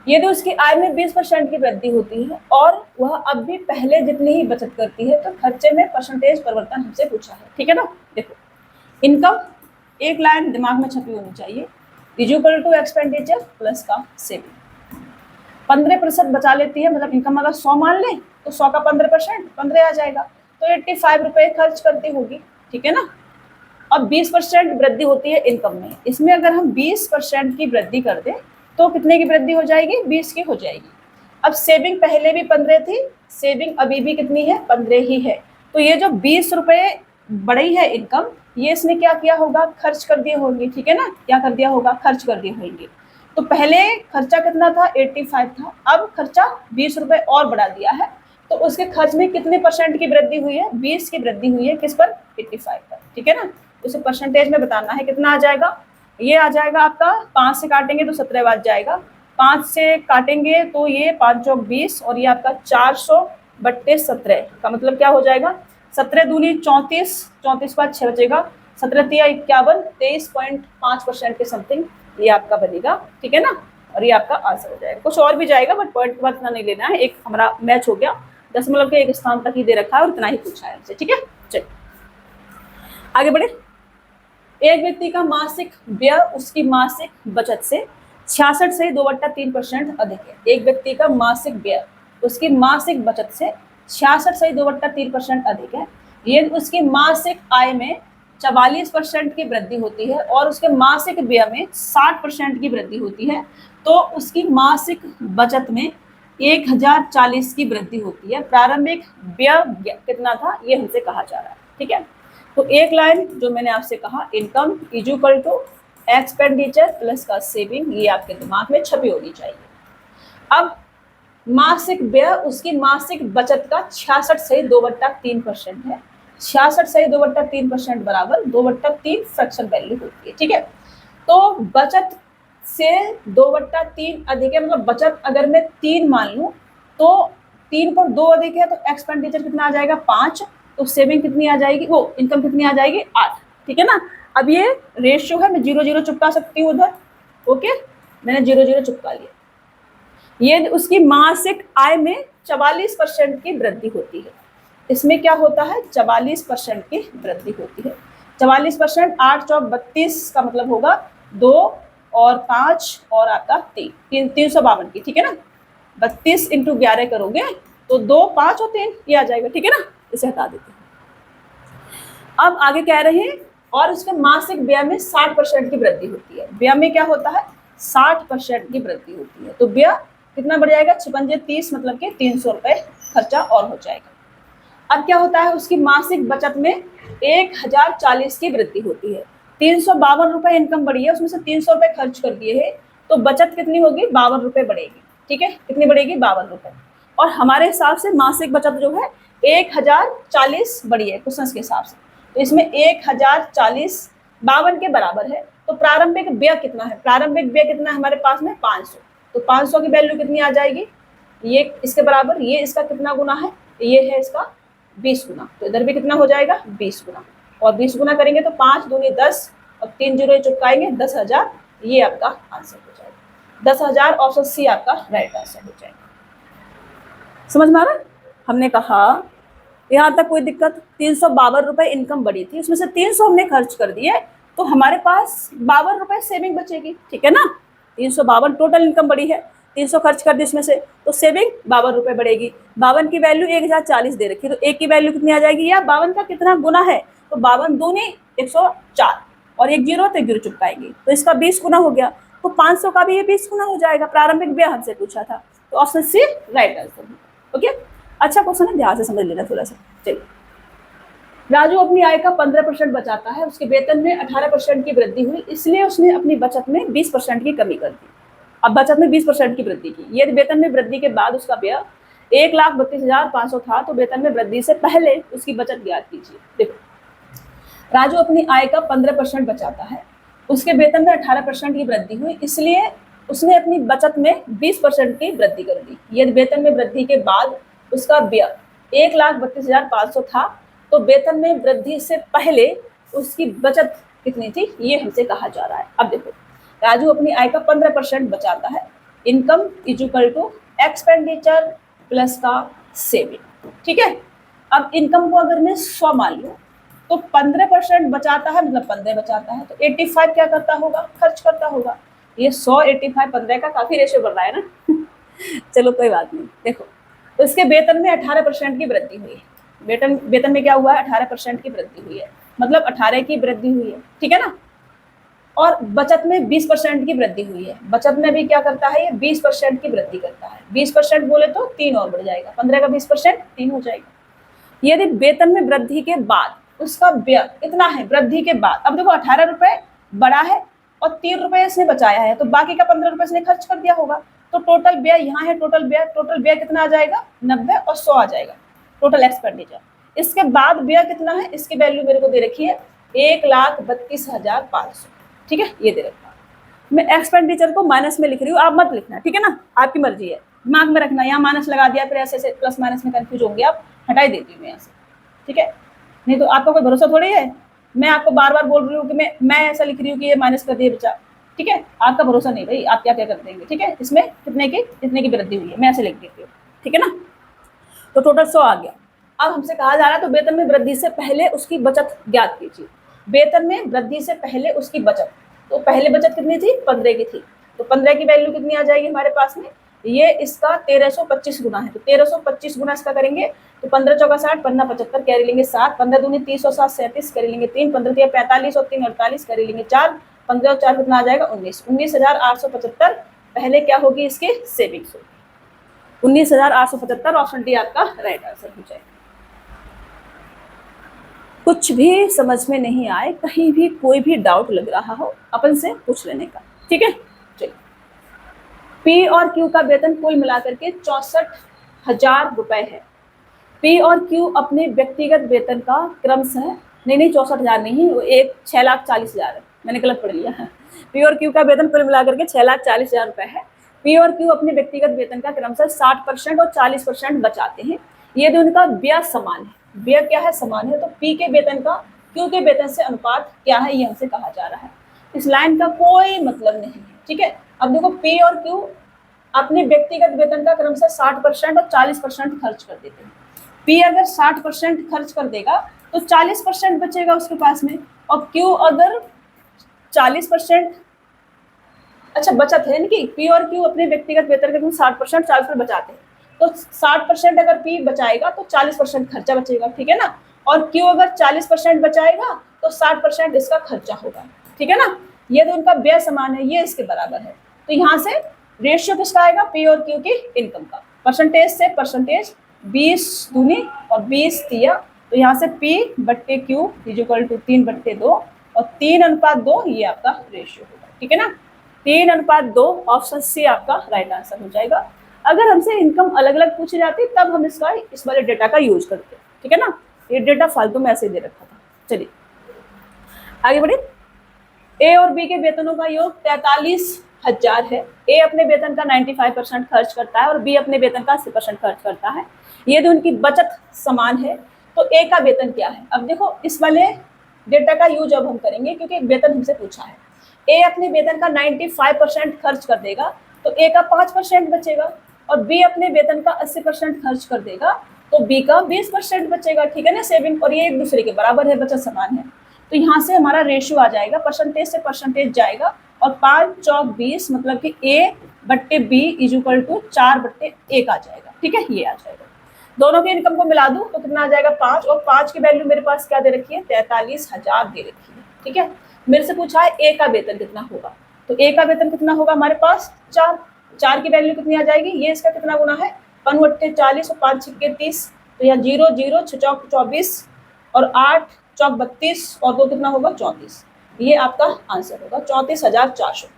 यदि उसकी आय में 20% की वृद्धि होती है और वह अब भी पहले जितनी ही बचत करती है, तो खर्चे में परसेंटेज परिवर्तन हमसे पूछा है। ठीक है ना, देखो, इनकम एक लाइन दिमाग में छपी होनी चाहिए, इक्वल टू एक्सपेंडिचर प्लस का सेविंग। 15% बचा लेती है, मतलब इनकम अगर 100 मान ले तो 100 का 15% 15 आ जाएगा, तो 85 रुपए खर्च करती होगी। ठीक है ना, अब 20% वृद्धि होती है इनकम में, इसमें अगर हम 20% की वृद्धि कर दें तो कितने की वृद्धि हो जाएगी, 20 की हो जाएगी। अब सेविंग पहले भी 15 थी, सेविंग अभी भी कितनी है, 15 ही है। तो ये जो 20 रुपए बढ़ी है इनकम, ये इसने क्या किया होगा, खर्च कर दिए होंगे। ठीक है ना, क्या कर दिया होगा, खर्च कर दिए होंगे। तो पहले खर्चा कितना था, 85 था, अब खर्चा 20 रुपए और बढ़ा दिया है, तो उसके खर्च में कितने % की वृद्धि हुई है, 20 की वृद्धि हुई है, किस पर, 85 पर। ठीक है ना, उसे परसेंटेज में बताना है, कितना आ जाएगा, ये आ जाएगा आपका, 5 से काटेंगे तो 17 बार जाएगा, 5 से काटेंगे तो ये 5 चौक 20 और ये आपका 400/17 का मतलब क्या हो जाएगा, 17 दूनी 34, 34 बाद 6 बचेगा, 17 तिया 51, 23.5% के समथिंग ये आपका बनेगा। ठीक है ना, और ये आपका आंसर हो जाएगा। कुछ और भी जाएगा बट पॉइंट के बाद इतना नहीं लेना है, एक हमारा मैच हो गया, दशमलव के एक स्थान तक ही दे रखा है और इतना ही पूछा है हमसे। ठीक है, चलिए आगे बढ़े। एक व्यक्ति का मासिक व्यय उसकी मासिक बचत से 66 से 2/3% अधिक है। एक व्यक्ति का मासिक व्यय उसकी मासिक बचत से 66 से 2/3% अधिक है। ये उसकी मासिक आय में 44% की वृद्धि होती है और उसके मासिक व्यय में 60% की वृद्धि होती है, तो उसकी मासिक बचत में 1040 की वृद्धि होती है। प्रारंभिक व्यय कितना था, ये हमसे कहा जा रहा है। ठीक है, तो एक लाइन जो मैंने आपसे कहा, income is equal to expenditure plus का सेविंग, ये आपके दिमाग में छपी होनी चाहिए। अब मासिक व्यय उसकी मासिक बचत का 66 से 2/3% है। 66 से 2/3% बराबर 2/3 फ्रैक्शन वैल्यू होती है। ठीक है, तो बचत से 2/3 अधिक है, मतलब बचत अगर मैं 3 मान लूं तो 3 पर 2 अधिक है, तो एक्सपेंडिचर कितना आ जाएगा, 5, तो सेविंग कितनी आ जाएगी, वो इनकम कितनी आ जाएगी, 8। ठीक है ना, अब ये रेशियो है, मैं 0 0 चिपका सकती हूँ उधर। ओके, मैंने 0 0 चिपका लिया। ये उसकी मासिक आय में 44% की वृद्धि होती है। इसमें क्या होता है, 44% की वृद्धि होती है। 44%, 8 चौक 32 का मतलब होगा 2 और 5 और आपका 352 की। ठीक है ना, 32 × 11 करोगे तो 2, 5 और 3 ये आ जाएगा। ठीक है ना, इसे हटा देते हैं। अब आगे कह रहे हैं, और उसके मासिक व्यय में 60% की वृद्धि होती है। व्यय में क्या होता है, 60% की वृद्धि होती है, तो व्यय कितना बढ़ जाएगा, 56 30, मतलब कि 300 रुपए खर्चा और हो जाएगा। अब क्या होता है, उसकी मासिक बचत में 1040 की वृद्धि होती है। 352 रुपए इनकम बढ़ी है, उसमें से 300 रुपए खर्च कर दिए है, तो बचत कितनी होगी, 52 रुपए बढ़ेगी। ठीक है, कितनी बढ़ेगी, 52 रुपए। और हमारे हिसाब से मासिक बचत जो है 1040 बढ़ी है क्वेश्चन के हिसाब से, तो इसमें 1040 52 के बराबर है। तो प्रारंभिक व्यय कितना है, प्रारंभिक व्यय कितना है हमारे पास में, 500, तो 500 की वैल्यू कितनी आ जाएगी, ये इसके बराबर, ये इसका कितना गुना है, ये है इसका 20 गुना, तो इधर भी कितना हो जाएगा, 20 गुना। और 20 गुना करेंगे तो 5 दूनी 10 और 3 जीरो चुपकाएंगे 10,000, ये आपका आंसर हो जाएगा। 10,000 ऑप्शन सी आपका राइट आंसर हो जाएगा। समझ में आ रहा है? हमने कहा यहाँ तक कोई दिक्कत? 352 रुपए इनकम बढ़ी थी, उसमें से 300 हमने खर्च कर दिए, तो हमारे पास 52 रुपए सेविंग बचेगी, ठीक है ना। 352 टोटल इनकम बढ़ी है, 300 खर्च कर दी इसमें से, तो सेविंग 52 रुपए बढ़ेगी। 52 की वैल्यू 1040 दे रखी है, तो एक की वैल्यू कितनी आ जाएगी? या 52 का कितना गुना है, तो 52 दूनी 104 और एक जीरो तो एक जीरो चुपकाएंगे, तो इसका 20 गुना हो गया, तो 500 का भी ये 20 गुना हो जाएगा। प्रारंभिक व्यय हमसे पूछा था, तो option C right answer. Okay, अच्छा क्वेश्चन है, ध्यान से समझ लेना थोड़ा सा। चलिए, राजू अपनी आय का 15% बचाता है, उसके वेतन में 18% की वृद्धि हुई, इसलिए उसने अपनी बचत में 20% की कमी कर दी। अब बचत में 20% की वृद्धि की, यदि वेतन में वृद्धि के बाद उसका व्यय 1,32,500 था, तो वेतन में वृद्धि से पहले उसकी बचत ज्ञात कीजिए। देखो, राजू अपनी आय का 15% बचाता है, उसके वेतन में 18% की वृद्धि हुई, इसलिए उसने अपनी बचत में 20% की वृद्धि कर दी। यदि वेतन में वृद्धि के बाद उसका व्यय 1,32,500 था, तो वेतन में वृद्धि से पहले उसकी बचत कितनी थी, ये हमसे कहा जा रहा है। अब देखो, राजू अपनी आय का 15% बचाता है, income is equal to expenditure plus का सेविंग, ठीक है। अब इनकम को अगर मैं 100 मान लूँ, तो 15% बचाता है, मतलब 15 बचाता है, तो 85 क्या करता होगा, खर्च करता होगा। ये 100 85 15 का काफी रेशियो बढ़ रहा है ना। चलो कोई बात नहीं। देखो, तो इसके वेतन में 18% की वृद्धि हुई है, वेतन में क्या हुआ है, 18% की वृद्धि हुई है, मतलब 18 की वृद्धि हुई है, ठीक है ना। और बचत में 20% की वृद्धि हुई है, बचत में भी क्या करता है, ये 20% की वृद्धि करता है। 20% बोले तो 3 और बढ़ जाएगा, 15 का 20% 3 हो जाएगा। यदि वेतन में वृद्धि के बाद उसका व्यय इतना है, वृद्धि के बाद, अब देखो 18 रुपए बढ़ा है और 3 रुपए इसने बचाया है, तो बाकी का 15 रुपए इसने खर्च कर दिया होगा, तो टोटल व्यय यहाँ है, टोटल व्यय कितना आ जाएगा, 90 और 100 आ जाएगा टोटल एक्सपेंडिचर। इसके बाद व्यय कितना है, इसकी वैल्यू मेरे को दे रखी है 1,32,500, ठीक है, ये दे रखा है। मैं एक्सपेंडिचर को माइनस में लिख रही हूँ, आप मत लिखना, ठीक है ना, आपकी मर्जी है, दिमाग में रखना। यहाँ माइनस लगा दिया, फिर ऐसे प्लस माइनस में कंफ्यूज होंगे आप, हटाई देती हूँ मैं यहाँ से, ठीक है। नहीं तो आपका कोई भरोसा थोड़ी है, मैं आपको बार बार बोल रही हूँ कि मैं ऐसा लिख रही हूँ कि ये माइनस कर दिए बच्चा, ठीक है। आपका भरोसा नहीं भाई, आप क्या क्या कर देंगे, ठीक है। इसमें कितने की वृद्धि हुई है, मैं ऐसे लिख देती हूँ, ठीक है ना। तो टोटल 100 आ गया। अब हमसे कहा जा रहा है, तो वेतन में वृद्धि से पहले उसकी बचत ज्ञात कीजिए। वेतन में वृद्धि से पहले उसकी बचत, तो पहले बचत कितनी थी, 15 की थी, तो 15 की वैल्यू कितनी आ जाएगी हमारे पास में, ये इसका 1325 गुना है, तो 1325 गुना इसका करेंगे, तो 15 चौका 60, 15 75, कैरी लेंगे 7, 15 दूनी 30 और 7 37, कैरी लेंगे 3, 15 तिया 45 और 3 48, कैरी लेंगे 4, 15 और 4 कितना आ जाएगा 19, 19,875 पहले क्या होगी, इसकी सेविंग्स होगी। 19,875 ऑप्शन डी आपका राइट आंसर हो जाएगा। कुछ भी समझ में नहीं आए, कहीं भी कोई भी डाउट लग रहा हो, अपन से पूछ लेने का, ठीक है। चलिए, पी और क्यू का वेतन कुल मिलाकर के 64,000 रुपए है। पी और क्यू अपने व्यक्तिगत वेतन का क्रमशः, नहीं 64,000 नहीं, वो एक 6,40,000 है, मैंने गलत पढ़ लिया है। पी और क्यू का वेतन कुल मिलाकर के 6,40,000 रुपए है। पी और क्यू अपने व्यक्तिगत वेतन का क्रमशः 60% और 40% बचाते हैं, यदि उनका व्यय समान है। व्यय क्या है, समान है, तो पी के वेतन का क्यू के वेतन से अनुपात क्या है, ये हमसे कहा जा रहा है। इस लाइन का कोई मतलब नहीं है, ठीक है। अब देखो, पी और क्यू अपने व्यक्तिगत वेतन का क्रमशः 60% और 40% खर्च कर देते हैं। पी अगर 60% खर्च कर देगा, तो 40% बचेगा उसके पास में, और क्यू अगर 40%, अच्छा बचत है कि पी और क्यू अपने व्यक्तिगत वेतन के 60% 40% बचाते हैं, तो 60% अगर पी बचाएगा तो 40% खर्चा बचेगा, ठीक है ना। और क्यू अगर 40% बचाएगा तो 60% इसका खर्चा होगा, ठीक है ना। ये तो उनका व्यय समान है, ये इसके बराबर है, तो यहाँ से रेशियो किसका आएगा, पी और क्यू की इनकम का, परसेंटेज से परसेंटेज 20 दूनी और 20 तिया, तो यहाँ से पी बट्टे क्यू इज इक्वल टू 3/2 और 3:2 ये आपका रेशियो होगा, ठीक है ना। 3:2 ऑप्शन सी आपका राइट आंसर हो जाएगा। अगर हमसे इनकम अलग अलग पूछी जाती तब हम इस वाले डेटा का यूज करते, ठीक है ना। ये डेटा फालतू में ऐसे दे रखा था। चलिए आगे बढ़े। ए और बी के वेतनों का योग 43,000 है। ए अपने वेतन का 95% खर्च करता है और बी अपने वेतन का 80% खर्च करता है। यदि उनकी बचत समान है तो ए का वेतन क्या है। अब देखो, इस वाले डेटा का यूज अब हम करेंगे क्योंकि वेतन हमसे पूछा है। ए अपने वेतन का 95% खर्च कर देगा तो ए का 5% बचेगा, और बी अपने वेतन का 80% खर्च कर देगा तो बी का 20% बचेगा, ठीक है ना सेविंग, और ये एक दूसरे के बराबर है, बचत समान है। तो यहाँ से हमारा रेशियो आ जाएगा, परसेंटेज से परसेंटेज जाएगा, और 5 चौक 20 मतलब कि ए बट्टे बी इज इक्वल टू 4/1 आ जाएगा, ठीक है, ये आ जाएगा। दोनों की इनकम को मिला दूं तो कितना आ जाएगा 5, और 5 की वैल्यू मेरे पास क्या दे रखी है 43,000 दे रखी है, ठीक है। मेरे से पूछा है ए का वेतन कितना होगा, तो ए का वेतन कितना होगा हमारे पास 4 की वैल्यू कितनी आ जाएगी, ये इसका कितना गुना है 5 40 और 5 6 30, तो यहाँ 0 0 6 चौक 24 और 8 चौक 32 और 2 कितना होगा 34, ये आपका आंसर होगा 34,400।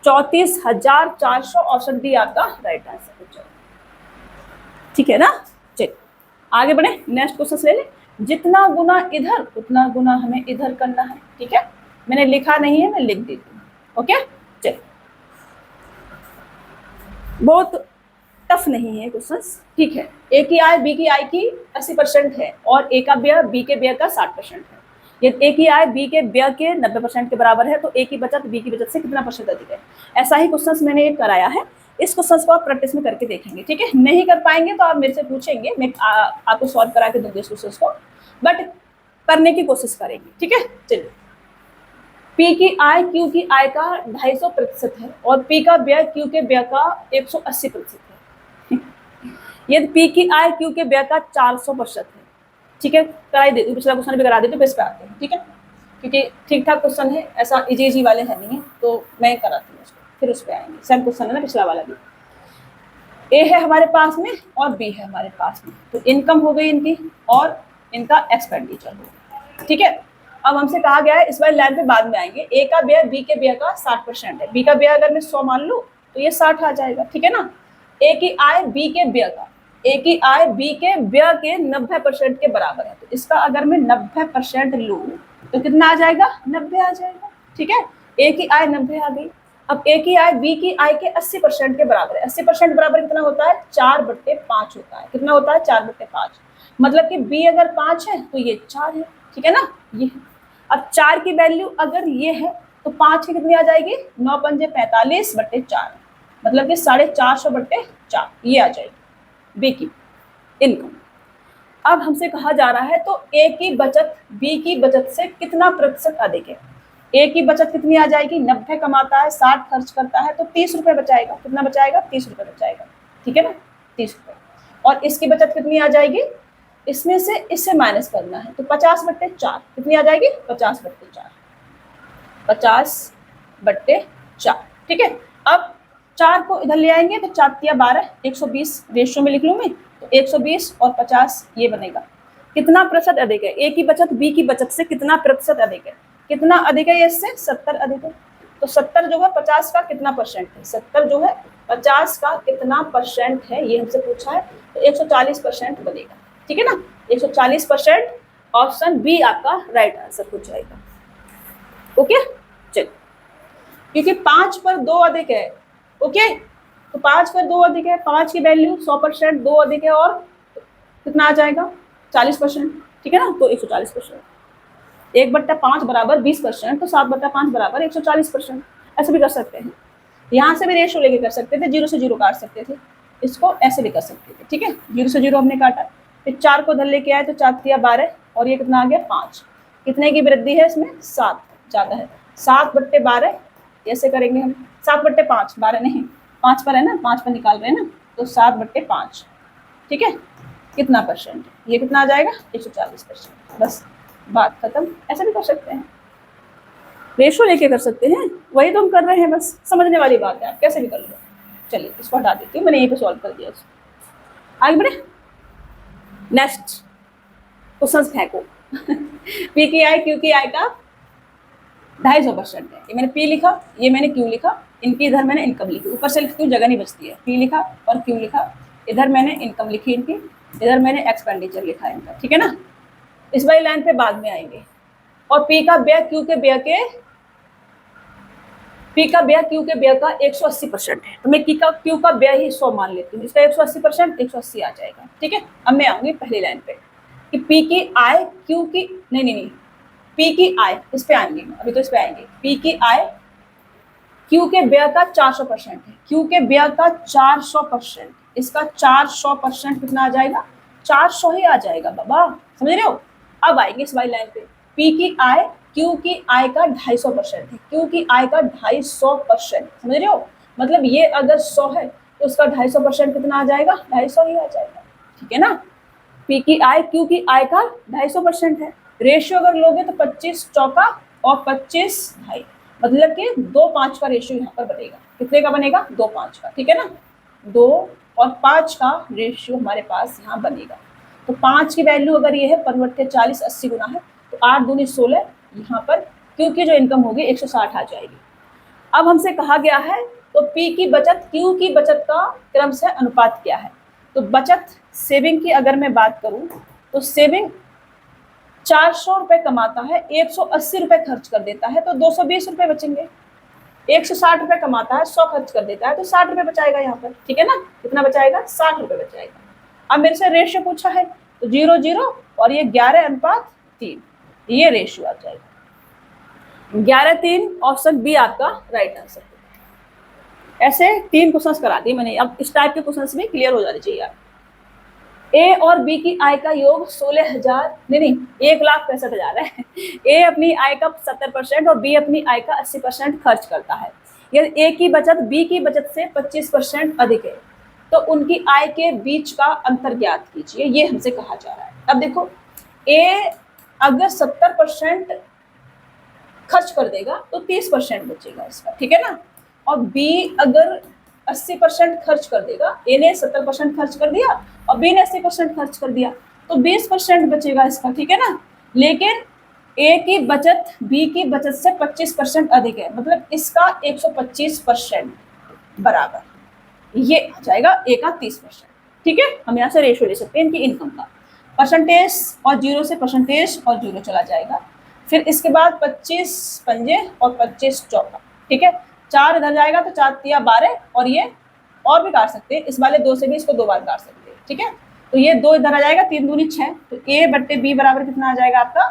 34,400 ऑप्शन डी आपका राइट आंसर हो जाएगा, ठीक है ना। चलिए आगे बढ़े, नेक्स्ट क्वेश्चन ले ले। जितना गुना इधर उतना गुना हमें इधर करना है, ठीक है, मैंने लिखा नहीं है, मैं लिख देती हूँ, ओके। चलिए बहुत टफ नहीं है क्वेश्चन, ठीक है। ए की आय बी की आय की 80% है और ए का व्यय बी के व्यय का 60% है। यदि ए की आय बी के व्यय के 90% के बराबर है तो ए की बचत बी की बचत से कितना % अधिक है। ऐसा ही क्वेश्चन मैंने एक कराया है, इस क्वेश्चन को आप प्रैक्टिस में करके देखेंगे, ठीक है। नहीं कर पाएंगे तो आप मेरे से पूछेंगे, मैं आपको सॉल्व करा के दूंगी इस क्वेश्चन को, बट करने की कोशिश करेंगे, ठीक है। चलिए, पी की आय क्यू की आय का 250% है और पी का व्यय क्यू के व्यय का 180% है। यदि पी की आय क्यू के व्यय का 400% है, ठीक है, कराई देती हूँ, पिछला क्वेश्चन भी करा देती हूँ, इस पे आते हैं, ठीक है, क्योंकि ठीक ठाक क्वेश्चन है, ऐसा इजी वाले है नहीं है, तो मैं कराती हूँ उसको, फिर उस पर आएंगे। सेम क्वेश्चन है ना पिछला वाला भी। ए है हमारे पास में और बी है हमारे पास में, तो इनकम हो गई इनकी और इनका एक्सपेंडिचर हो गया, ठीक है। अब हमसे कहा गया है, इस बार लाइन पे बाद में आएंगे, ए का व्यय बी के व्यय का 60% है, बी का व्यय अगर मैं 100 मान लूँ तो ये 60 आ जाएगा, ठीक है ना। ए की आय बी के व्यय का, ए की आय बी के व्यय के 90% के बराबर है, तो इसका अगर मैं 90% लूँ तो कितना आ जाएगा 90 आ जाएगा, ठीक है। ए की आय 90 आ गई। अब ए की आय बी की आय के 80% के बराबर है, 80% बराबर कितना होता है 4/5 होता है, कितना होता है 4/5, मतलब कि बी अगर 5 है तो ये 4 है, ठीक है ना, ये। अब 4 की वैल्यू अगर ये है तो 5 की कितनी आ जाएगी 9 पंजे 45/4, मतलब कि 450/4, ये आ जाएगी बी की इनकम। अब हमसे कहा जा रहा है तो ए की बचत बी की बचत से कितना प्रतिशत अधिक है। ए की बचत कितनी आ जाएगी 90 कमाता है 60 खर्च करता है तो 30 रुपए बचाएगा, कितना बचाएगा 30 रुपए बचाएगा, ठीक है ना, 30 रुपए। और इसकी बचत कितनी आ जाएगी, इसमें से इससे माइनस करना है तो 50/4 कितनी आ जाएगी 50/4, 50/4, ठीक है। अब 4 को इधर ले आएंगे तो 4 तिया 12, 120 रेशियो में लिख लूँ मैं, तो 120 और 50 ये बनेगा। कितना प्रतिशत अधिक है, ए की बचत बी की बचत से कितना प्रतिशत अधिक है, कितना अधिक है इससे 70 अधिक है, तो 70 जो है 50 का कितना परसेंट है, 70 जो है 50 का कितना परसेंट है ये हमसे पूछा है, तो 140% बनेगा, ठीक है ना, 140%। ऑप्शन बी आपका राइट आंसर हो जाएगा, ओके। चलिए, क्योंकि 5 पर 2 अधिक है, ओके, तो 5 पर 2 अधिक है, 5 की वैल्यू 100%, 2 अधिक है और कितना आ जाएगा 40%, ठीक है ना, तो 140%। 1/5 बराबर 20%, तो 7/5 बराबर 140%, ऐसे भी कर सकते हैं। यहाँ से भी रेशियो लेके कर सकते थे, 0 से 0 काट सकते थे, इसको ऐसे भी कर सकते थे, ठीक है। 0 से 0 हमने काटा, फिर 4 को धर लेके आए तो 4 तिया 12 और ये कितना आ गया 5, कितने की वृद्धि है इसमें 7, ज़्यादा है 7/12, ऐसे करेंगे हम 7/5, 12 नहीं 5 पर है ना, 5 पर निकाल रहे हैं ना, तो 7/5, ठीक है, कितना परसेंट, ये कितना आ जाएगा 140%, बस बात खत्म। ऐसे भी कर सकते हैं, रेशो लेके कर सकते हैं, वही तो हम कर रहे हैं, बस समझने वाली बात है, आप कैसे भी कर लो। चलिए इसको हटा देती हूँ, मैंने यहीं पे सॉल्व कर दिया उसको, आगे बढ़े। नेक्स्ट क्वेश्चन फेंको। पी की आय क्यू की आय का 250% है, ये मैंने पी लिखा, ये मैंने क्यू लिखा, इनकी इधर मैंने इनकम लिखी, ऊपर से लिखती हूँ जगह नहीं बचती है, पी लिखा और क्यू लिखा, इधर मैंने इनकम लिखी इनकी, इधर मैंने एक्सपेंडिचर लिखा इनका, ठीक है ना। इस वाली लाइन पे बाद में आएंगे। और पी का व्यय क्यू के व्यय के, पी का व्यय क्यू के व्यय का 180% है, तो मैं क्यू का व्यय ही 100 मान लेती हूँ, इसका 180%, 180 आ जाएगा, ठीक है। अब मैं आऊंगी पहली लाइन पे कि पी की आय क्यू की, नहीं, पी की आय, इस पे आएंगे अभी, तो इस पे आएंगे। पी की आय क्यू के व्यय का 400% है, क्यू के व्यय का 400%, इसका 400% कितना आ जाएगा, 400 ही आ जाएगा बाबा, समझ रहे हो। अब आएंगे इस वाली लाइन पे, पी की आय क्यू की आय का 250% है, क्यू की आय का 250%, समझ रहे हो। मतलब ये अगर 100 है तो उसका 250% कितना आ जाएगा, 250 ही आ जाएगा, ठीक है ना। पी की आय क्यू की आय का 250% है। रेशियो अगर लोगे तो 25 चौका और 25 ढाई, मतलब कि 2:5 का रेशियो यहाँ पर बनेगा। कितने का बनेगा, 2:5 का, ठीक है ना। 2 और 5 का रेशियो हमारे पास यहाँ बनेगा। तो 5 की वैल्यू अगर ये है परिवर्त्य 40 80 गुना है, तो 8 दूनी 16, यहाँ पर क्यू की जो इनकम होगी 160 आ जाएगी। अब हमसे कहा गया है तो पी की बचत क्यू की बचत का क्रम से अनुपात क्या है। तो बचत सेविंग की अगर मैं बात करूं तो सेविंग 400 रुपए कमाता है, 180 रुपए खर्च कर देता है, तो 220 रुपए बचेंगे। 160 रुपए कमाता है, 100 खर्च कर देता है, तो 60 रुपए बचाएगा यहाँ पर, ठीक है ना। कितना बचाएगा, 60 रुपए बचाएगा। अब मेरे से रेशियो पूछा है तो 0 0 और ये 11:3, ये रेशियो आ जाएगा 11:3, ऑप्शन बी आपका राइट आंसर। ऐसे 3 क्वेश्चंस करा दिए मैंने, अब इस टाइप के क्वेश्चंस भी क्लियर हो जाने चाहिए आप। ए और बी की आय का योग 16,000 नहीं 1,65,000 है। ए अपनी आय का 70% और बी अपनी आय का 80% खर्च करता है। यदि ए की बचत बी की बचत से 25% अधिक है तो उनकी आय के बीच का अंतर ज्ञात कीजिए, ये हमसे कहा जा रहा है। अब देखो, ए अगर 70% खर्च कर देगा तो 30% बचेगा इसका, ठीक है ना। और बी अगर 80% खर्च कर देगा, ए ने 70% खर्च कर दिया और बी ने 80% खर्च कर दिया, तो 20% बचेगा इसका, ठीक है ना। लेकिन ए की बचत बी की बचत से 25% अधिक है, मतलब इसका 125% बराबर, ये आ जाएगा ए का 30%, ठीक है। हम यहाँ से रेशियो ले सकते हैं इनकी इनकम का। परसेंटेज और 0 से परसेंटेज और 0 चला जाएगा। फिर इसके बाद 25 पंजे और 25 चौका, ठीक है। 4 इधर जाएगा तो 4 तिया 12, और ये और भी काट सकते हैं, इस वाले 2 से भी इसको 2 बार काट सकते हैं, ठीक है। तो ये 2 इधर आ जाएगा, 3 दूनी 6, तो ए बट्टे बी बराबर कितना आ जाएगा आपका,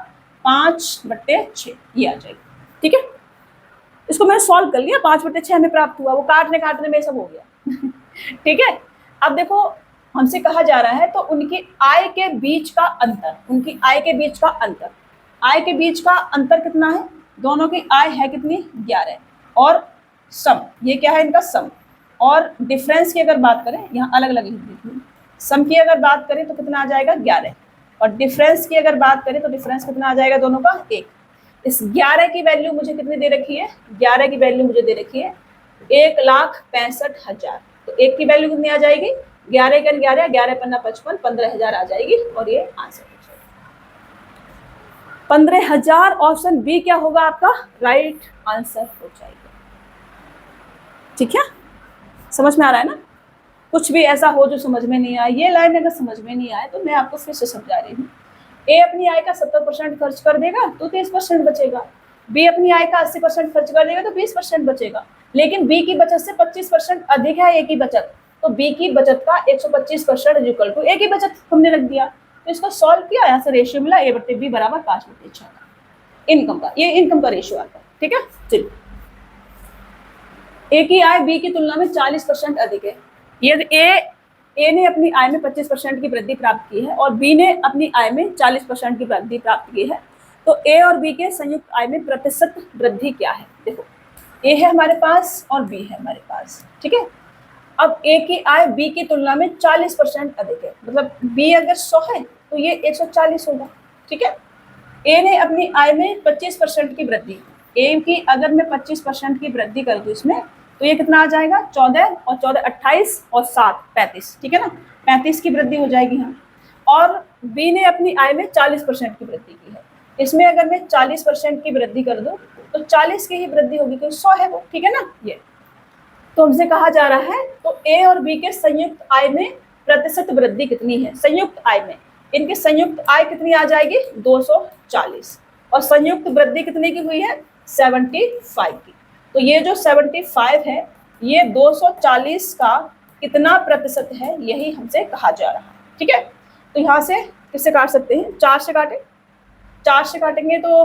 5/6, ये आ जाएगा, ठीक है। इसको मैंने सॉल्व कर लिया, 5/6 हमें प्राप्त हुआ, वो काटने काटने में सब हो गया। ठीक है। अब देखो, हमसे कहा जा रहा है तो उनकी आय के बीच का अंतर, उनकी आय के बीच का अंतर, आय के बीच का अंतर कितना है, दोनों की आय है कितनी, 11, और सम, ये क्या है इनका सम। और डिफरेंस की अगर बात करें, यहाँ अलग अलग लिख दीजिए, सम की अगर बात करें तो कितना आ जाएगा 11, और डिफरेंस की अगर बात करें तो डिफरेंस कितना आ जाएगा दोनों का 1। इस 11 की वैल्यू मुझे कितनी दे रखी है, 11 की वैल्यू मुझे दे रखी है 1,65,000, तो 1 की वैल्यू कितनी आ जाएगी, 11 का 11, 11 पन्ना 55, 15,000 आ जाएगी, और ये आंसर हो जाएगा 15,000। ऑप्शन बी क्या होगा आपका, राइट आंसर हो जाएगा, ठीक है। समझ में आ रहा है ना। कुछ भी ऐसा हो जो समझ में नहीं आए, ये लाइन अगर समझ में नहीं आए तो मैं आपको फिर से समझा रही हूँ। ए अपनी आय का 70% खर्च कर देगा तो 30% बचेगा, बी अपनी आय का 80% खर्च कर देगा तो 20% बचेगा, लेकिन बी की बचत से 25% अधिक है ए की बचत, तो बी की बचत का 125% इक्वल टू ए की बचत हमने रख दिया। तो इसको सॉल्व किया, यहाँ से रेशियो मिला ए बट्टे बी बराबर 5/6 इनकम का, ये इनकम का रेशियो आता है, ठीक है। चलिए, ए की आय बी की तुलना में 40% अधिक है। यदि ए ने अपनी आय में 25% की वृद्धि प्राप्त की है और बी ने अपनी आय में 40% की वृद्धि प्राप्त की है, तो ए और बी के संयुक्त आय में प्रतिशत वृद्धि क्या है। देखो, ए है हमारे पास और बी है हमारे पास, ठीक है। अब ए की आय बी की तुलना में 40% अधिक है, मतलब बी अगर 100 है तो ये 140 होगा, ठीक है। ए ने अपनी आय में 25% की वृद्धि, ए की अगर मैं 25% की वृद्धि कर दूं इसमें, तो ये कितना आ जाएगा, 14 और 14 28 और 7 35, ठीक है ना, 35 की वृद्धि हो जाएगी यहाँ। और बी ने अपनी आय में 40% की वृद्धि की है, इसमें अगर मैं 40% की वृद्धि कर दूं तो 40 की ही वृद्धि होगी, क्योंकि 100 है वो, ठीक है ना। ये तो हमसे कहा जा रहा है तो ए और बी के संयुक्त आय में प्रतिशत वृद्धि कितनी है, संयुक्त आय में इनकी संयुक्त आय कितनी आ जाएगी, 240, और संयुक्त वृद्धि कितने की हुई है, 75 की। तो ये जो 75 है ये 240 का कितना प्रतिशत है, यही हमसे कहा जा रहा है, ठीक है। तो यहाँ से किससे काट सकते हैं, 4 से काटें, 4 से काटेंगे तो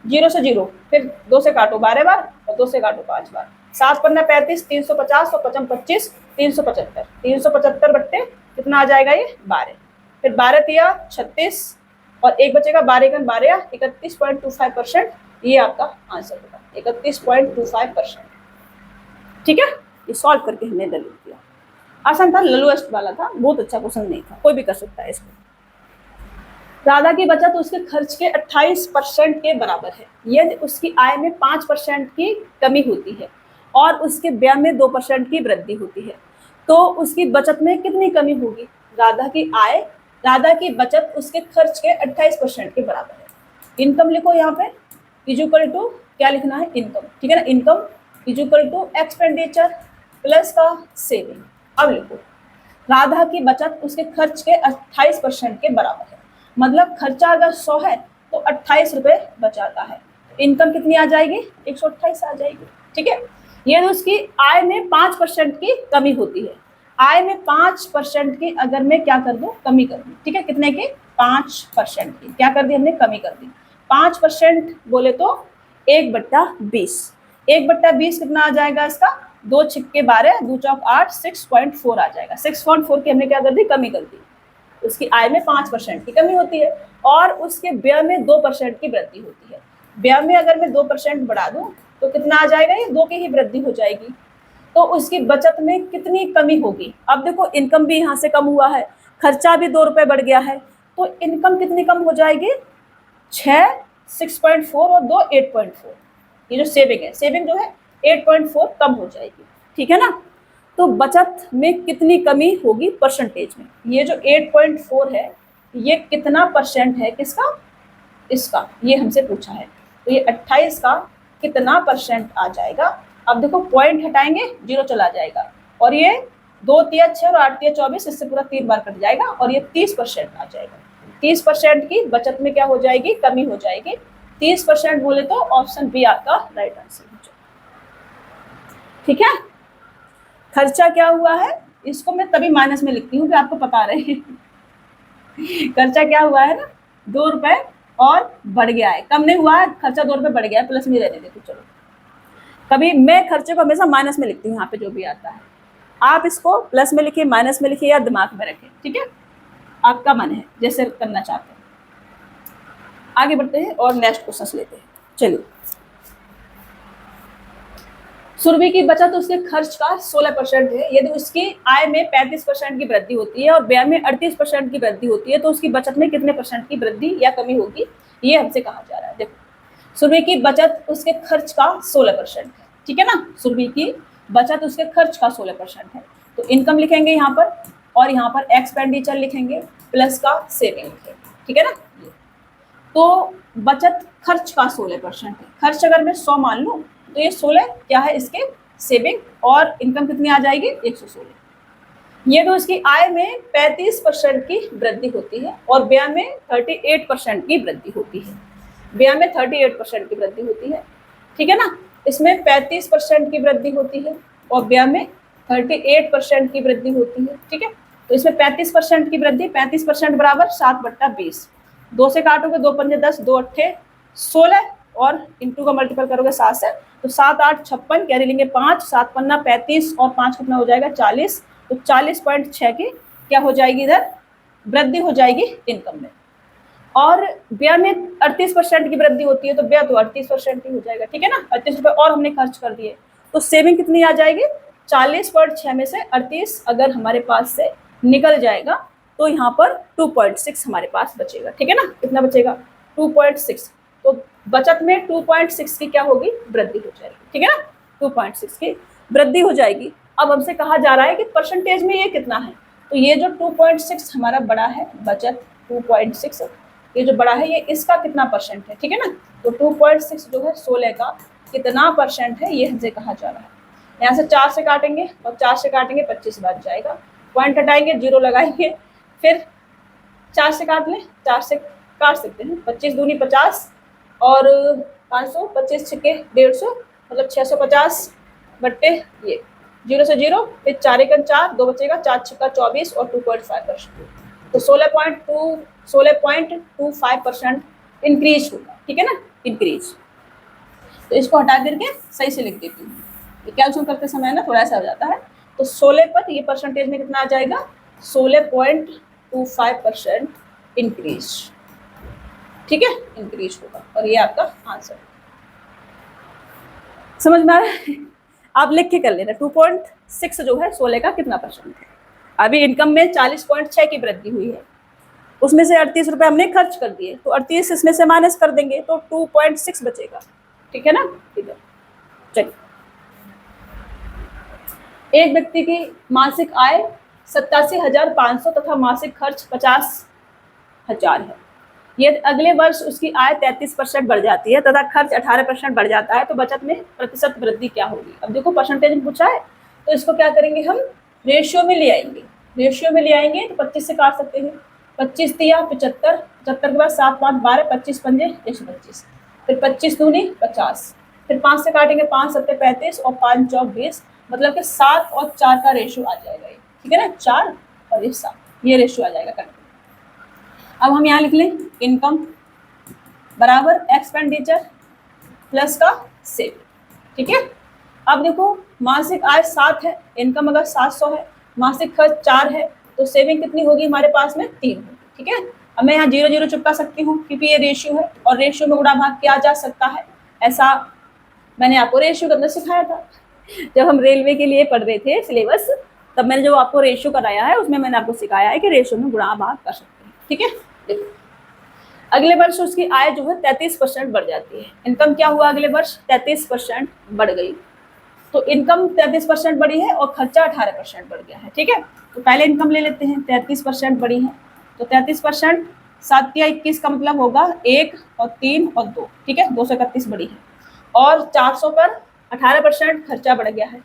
जीरो से जीरो, फिर 2 से काटो 12 बार और 2 से काटो 5 बार। 7 पन्ना 35, 350 और 55 25, 375। 375 बट्टे कितना आ जाएगा ये 12। फिर 12 तिया 36 और एक बचेगा 12 12, 31.25%। ये आपका आंसर होगा 31.25%। ठीक है, ये सॉल्व करके हमने दलील किया। आसान था, लोएस्ट वाला था, बहुत अच्छा क्वेश्चन नहीं था, कोई भी कर सकता है इसको। राधा की बचत उसके खर्च के 28% के बराबर है यदि उसकी आय में 5% की कमी होती है और उसके व्यय में 2% की वृद्धि होती है, तो उसकी बचत में कितनी कमी होगी? राधा की बचत उसके खर्च के 28% के बराबर है। इनकम लिखो यहाँ पे, इज इक्वल टू क्या लिखना है? इनकम। ठीक है ना, income is equal to expenditure plus का सेविंग। अब लिखो राधा की बचत उसके खर्च के 28% के बराबर है, मतलब खर्चा अगर 100 है तो 28 रुपए बचाता है। इनकम कितनी आ जाएगी? 128 आ जाएगी। ठीक है, ये उसकी आय में 5% की कमी होती है। आय में 5% की अगर मैं क्या कर दूं? कमी कर दूं। ठीक है, कितने की? 5% की क्या कर दी हमने? कमी कर दी। 5% बोले तो 1/20। 1/20 कितना आ जाएगा इसका? 2 छिक्के 12, 2 चौक 8, 6.4 आ जाएगा। 6.4 की हमने क्या कर दी? कमी कर दी। उसकी आय में 5% की कमी होती है और उसके व्यय में 2% की वृद्धि होती है। व्यय में अगर मैं 2% बढ़ा दूं तो कितना आ जाएगा? ये 2 की ही वृद्धि हो जाएगी। तो उसकी बचत में कितनी कमी होगी? अब देखो इनकम भी यहाँ से कम हुआ है, खर्चा भी 2 रुपए बढ़ गया है, तो इनकम कितनी कम हो जाएगी? 6.4 और 2 8.4। ये जो सेविंग है, सेविंग जो है 8.4 कम हो जाएगी। ठीक है ना, तो बचत में कितनी कमी होगी परसेंटेज में? ये जो 8.4 है ये कितना परसेंट है किसका? इसका, ये हमसे पूछा है। तो ये 28 का कितना परसेंट आ जाएगा? अब देखो पॉइंट हटाएंगे, 0 चला जाएगा और ये 2 तिया 6 और 8 तिया 24, इससे पूरा 3 बार कट जाएगा और ये 30% आ जाएगा। 30% की बचत में क्या हो जाएगी? कमी हो जाएगी। 30% बोले तो ऑप्शन बी आपका राइट आंसर हो जाएगा। ठीक है, खर्चा क्या हुआ है इसको मैं तभी माइनस में लिखती हूँ कि आपको पता रहे। खर्चा क्या हुआ है ना, 2 रुपए और बढ़ गया है, कम नहीं हुआ है, खर्चा 2 रुपए बढ़ गया है, प्लस में रहने देती। चलो, कभी मैं खर्चे को हमेशा माइनस में लिखती हूँ, यहाँ पे जो भी आता है आप इसको प्लस में लिखिए, माइनस में लिखिए या दिमाग में रखें। ठीक है, आपका मन है जैसे करना चाहते हैं। आगे बढ़ते हैं और नेक्स्ट क्वेश्चन लेते हैं। चलिए, सुरभि की बचत उसके खर्च का 16% है यदि उसकी आय में 35% की वृद्धि होती है और व्यय में 38% की वृद्धि होती है, तो उसकी बचत में कितने परसेंट की वृद्धि या कमी होगी? ये हमसे कहा जा रहा है। देखो, सुरभि की बचत उसके खर्च का 16% है। ठीक है ना, सुरभि की बचत उसके खर्च का 16% है, तो इनकम लिखेंगे यहाँ पर और यहाँ पर एक्सपेंडिचर लिखेंगे प्लस का सेविंग लिखेंगे। ठीक है ना, तो बचत खर्च का 16% है। खर्च अगर मैं 100 मान लूं तो ये 16 क्या है इसके? सेविंग, और इनकम कितनी आ जाएगी? 116। ये तो इसकी आय में 35% की वृद्धि होती है और व्यय में 38% की वृद्धि होती है। व्यय में 38% की वृद्धि होती है। ठीक है ना, इसमें 35% की वृद्धि होती है और व्यय में 38% की वृद्धि होती है। ठीक है, तो इसमें 35% की वृद्धि, 35% बराबर 7/20। 2 से काटोगे 2 पंजे 10, 2 अट्ठे 16 और इंटू का मल्टीपल करोगे 7 से, तो 7 8 56, कैरी लेंगे 5, 7 पन्ना 35 और 5 कितना हो जाएगा? 40। तो 40.6 की क्या हो जाएगी? इधर वृद्धि हो जाएगी इनकम में। और व्यय में 38% की वृद्धि होती है, तो व्यय तो 38% ही हो जाएगा। ठीक है ना, 38 रुपए और हमने खर्च कर दिए, तो सेविंग कितनी आ जाएगी? 40.6 में से 38 अगर हमारे पास से निकल जाएगा तो यहाँ पर 2.6 हमारे पास बचेगा। ठीक है ना, कितना बचेगा? 2.6। तो बचत में 2.6 की क्या होगी? वृद्धि हो जाएगी। ठीक है ना, 2.6 की वृद्धि हो जाएगी। अब हमसे कहा जा रहा है कि परसेंटेज में ये कितना है, तो ये जो 2.6 हमारा बड़ा है, बचत 2.6 ये जो बड़ा है ये इसका कितना परसेंट है? ठीक है ना, तो 2.6 जो है 16 का कितना परसेंट है ये हमसे कहा जा रहा है। यहाँ से 4 से काटेंगे और 4 से काटेंगे 25 बच जाएगा, पॉइंट हटाएंगे 0 लगाएंगे, फिर 4 से काट लें, 4 से काट सकते हैं, 25 दूनी 50 और 500, 25 छिक्के 150 मतलब 650 बट्टे ये 0 से 0, फिर 4 एकन 4, 2 बचेगा, 4 छिक्का 24 और 2.5%, तो 16.25% इंक्रीज होगा। ठीक है ना, इंक्रीज। तो इसको हटा करके सही से लिख देती हूँ, कैलकुलेशन करते समय ना थोड़ा सा हो जाता है। तो 16 पर ये परसेंटेज में कितना आ जाएगा, 16.25% इंक्रीज, ठीक है, इंक्रीज होगा। और ये आपका आंसर समझ में आ रहा है, आप लिख के कर लेना। 2.6 जो है 16 का कितना परसेंट है। अभी इनकम में 40.6 की वृद्धि हुई है, उसमें से 38 रुपए हमने खर्च कर दिए, तो 38 इसमें से माइनस कर देंगे तो 2.6 बचेगा, ठीक है ना। इधर चलिए, एक व्यक्ति की मासिक आय 87,500 तथा मासिक खर्च 50,000 है। यदि अगले वर्ष उसकी आय 33% बढ़ जाती है तथा खर्च 18% बढ़ जाता है तो बचत में प्रतिशत वृद्धि क्या होगी। अब देखो परसेंटेज में पूछा है, तो इसको क्या करेंगे, हम रेशियो में ले आएंगे। रेशियो में ले आएंगे तो 25 से काट सकते हैं, 25 दिया 75, 75 के बाद 7 5 12, 25 पंजे 125, फिर 25 दूनी 50, फिर 5 से काटेंगे 5 7 35 और 5 चौक 20, मतलब कि 7 और 4 का रेशियो आ जाएगा ये, ठीक है ना, 4 और ये 7, ये रेशियो आ जाएगा। अब हम यहाँ लिख लें इनकम बराबर एक्सपेंडिचर प्लस का सेविंग, ठीक है। अब देखो मासिक आय 7 है, इनकम अगर 700 है, मासिक खर्च 4 है, तो सेविंग कितनी होगी हमारे पास में 3 होगी, ठीक है। अब मैं यहाँ 0 0 चिपका सकती हूँ क्योंकि ये रेशियो है और रेशियो में गुणा भाग किया जा सकता है। ऐसा मैंने आपको रेशियो करना सिखाया था जब हम रेलवे के लिए पढ़ रहे थे सिलेबस, तब मैंने जो आपको रेशियो कराया है उसमें मैंने आपको सिखाया है कि रेशियो में गुणा भाग कर सकते हैं, ठीक है। अगले वर्ष उसकी आय जो है 33% बढ़ जाती है। इनकम क्या हुआ, अगले वर्ष 33% बढ़ गई, तो इनकम 33% बढ़ी है और खर्चा 18% बढ़ गया है, ठीक है। तो पहले इनकम ले लेते हैं, 33% बढ़ी है, तो 33% 7 या 21 का मतलब होगा 1 और 3 और 2, ठीक है, 231 बढ़ी है। और 400 पर 18% खर्चा बढ़ गया है,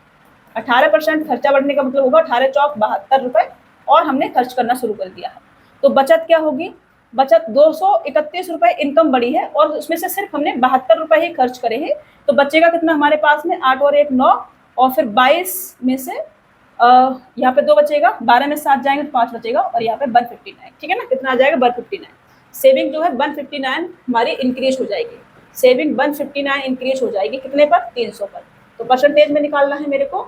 18% खर्चा बढ़ने का मतलब होगा 18 चौक 72 रुपए, और हमने खर्च करना शुरू कर दिया है। तो बचत क्या होगी, बचत 231 रुपए इनकम बढ़ी है और उसमें से सिर्फ हमने 72 रुपए ही खर्च करे हैं, तो बचेगा कितना हमारे पास में, 8 और 1 9, और फिर 22 में से यहाँ पे 2 बचेगा, 12 में 7 जाएंगे तो 5 बचेगा, और यहाँ पे 159, ठीक है ना, कितना आ जाएगा 159। सेविंग जो है 159 हमारी इंक्रीज हो जाएगी, सेविंग 159 इंक्रीज हो जाएगी कितने पर, 300 पर। तो परसेंटेज में निकालना है मेरे को,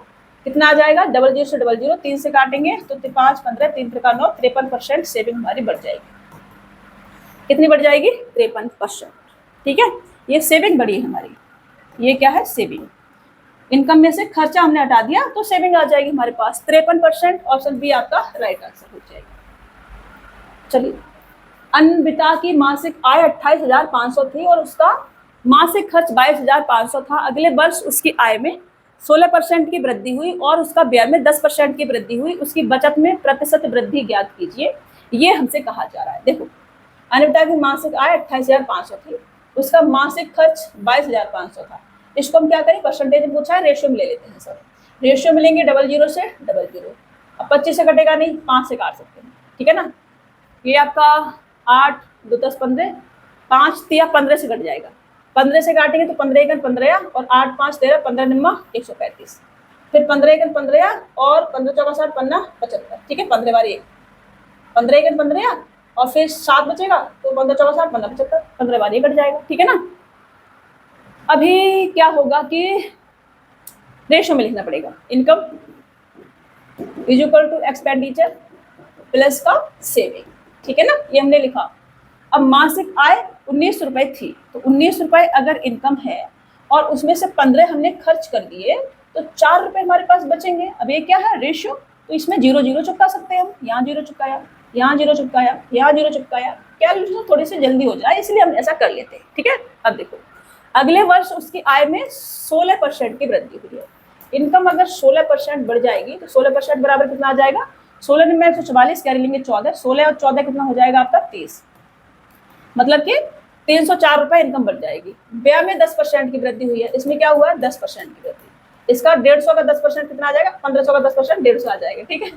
कितना आ जाएगा, 00 से 00, 3 से काटेंगे तो 5 15 3 3 9, 53% सेविंग हमारी बढ़ जाएगी। कितनी बढ़ जाएगी, 53%, ठीक है। ये सेविंग बढ़ी है हमारी, ये क्या है, सेविंग। इनकम में से खर्चा हमने हटा दिया तो सेविंग आ जाएगी हमारे पास 53%, ऑप्शन बी आपका राइट आंसर हो जाएगा। चलिए, अन्विता की मासिक आय 28,500 थी और उसका मासिक खर्च 22,500 था। अगले वर्ष उसकी आय में 16% की वृद्धि हुई और उसका व्यय में 10% की वृद्धि हुई, उसकी बचत में प्रतिशत वृद्धि ज्ञात कीजिए, ये हमसे कहा जा रहा है। देखो, अन्विता की मासिक आय 28,500 थी, उसका मासिक खर्च 22,500 था। इसको हम क्या करें, परसेंटेज में पूछा है, रेशियो में ले लेते हैं सर। रेशियो में लेंगे 00 से 00, अब 25 से कटेगा नहीं, 5 से काट सकते हैं, ठीक है ना। ये आपका 8 2 10 15, 5 दिया 15 से कट जाएगा, 15 से काटेंगे तो 15 एकन 15 और 8 5 13, 15 निम्मा 135, फिर 15 एकन 15 और 15 चौका 60 15 75, ठीक है, 15 बार 1, 15 एकन 15 और फिर 7 बचेगा तो 15 चौका 60 15 75, 15 बार 1 कट जाएगा, ठीक है ना। अभी क्या होगा कि रेशियो में लिखना पड़ेगा, income is equal to expenditure plus का सेविंग, ठीक है ना, ये हमने लिखा। अब मासिक आय 19 रुपए थी, तो 19 रुपए अगर इनकम है और उसमें से 15 हमने खर्च कर दिए तो 4 रुपए हमारे पास बचेंगे। अब ये क्या है, रेशियो, तो इसमें 0 0 चिपका सकते हैं हम, यहाँ 0 चिपकाया, यहाँ 0 चिपकाया, यहाँ 0 चिपकाया, कैलकुलेशन थोड़ी सी जल्दी हो जाए इसलिए हम ऐसा कर लेते हैं, ठीक है। अब देखो, अगले वर्ष उसकी आय में 16% की वृद्धि हुई है। इनकम अगर 16% बढ़ जाएगी तो 16% बराबर कितना आ जाएगा, 16 में 144 कैरी लेंगे 14, 16 और 14 कितना हो जाएगा आपका 30, मतलब कि 304 रुपए इनकम बढ़ जाएगी। व्यय में 10% की वृद्धि हुई है, इसमें क्या हुआ है 10% की वृद्धि, इसका 150 का 10% कितना आ जाएगा, 1500 का 10% 150 आ जाएगा, ठीक है,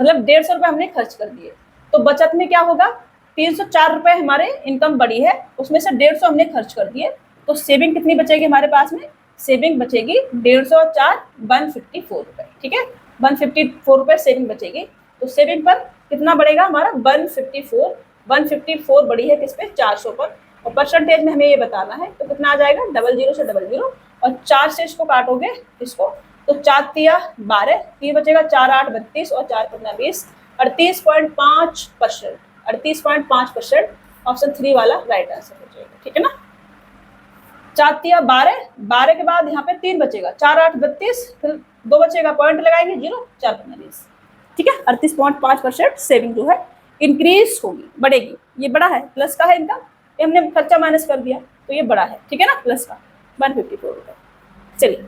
मतलब 150 रुपए हमने खर्च कर दिए। तो बचत में क्या होगा, 304 रुपए हमारे इनकम बढ़ी है, उसमें से 150 हमने खर्च कर दिए, तो सेविंग कितनी बचेगी हमारे पास में, सेविंग बचेगी 150 154 रुपए, ठीक है, 154 रुपए सेविंग बचेगी। तो सेविंग पर कितना बढ़ेगा हमारा 154 बढ़ी है किस पे, 400 पर, और परसेंटेज में हमें ये बताना है, तो कितना आ जाएगा 00 से 00 और 4 से इसको काटोगे इसको, तो 4 तिया 12, 3 बचेगा 4 8 32 और 4 15 20, 38.5%, 38.5% ऑप्शन 3 वाला राइट आंसर हो जाएगा। ठीक है ना। 4 तिया 12, 12 के बाद यहाँ पे 3 बचेगा, 4 8 32, फिर 2 बचेगा, पॉइंट लगाएंगे 0, 4 15 20। ठीक है, 38.5% सेविंग जो है इंक्रीज होगी, बढ़ेगी। ये बड़ा है, प्लस का है इनका, ये हमने खर्चा माइनस कर दिया तो ये बड़ा है। ठीक है ना, प्लस का 154 रुपए। चलिए,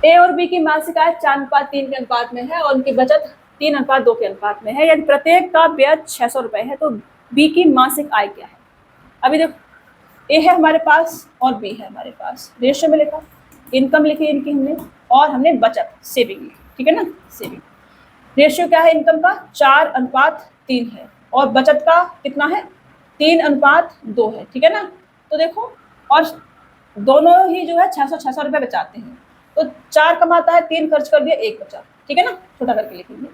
ए और बी की मासिक आय 4:3 के अनुपात में है और उनकी बचत 3:2 के अनुपात में है, यानी प्रत्येक का ब्याज 600 रुपए है। तो बी की मासिक आय क्या है? अभी देखो, ए है हमारे पास और बी है हमारे पास। रेशियो में लिखा, इनकम लिखी इनकी हमने, और हमने बचत सेविंग लिखी। ठीक है ना, सेविंग। रेशियो क्या है इनकम का? 4:3 है, और बचत का कितना है? 3:2 है। ठीक है ना। तो देखो, और दोनों ही जो है 600 रुपए बचाते हैं। तो 4 कमाता है, 3 खर्च कर दिया, 1 बचा। ठीक है ना, छोटा करके लिखेंगे।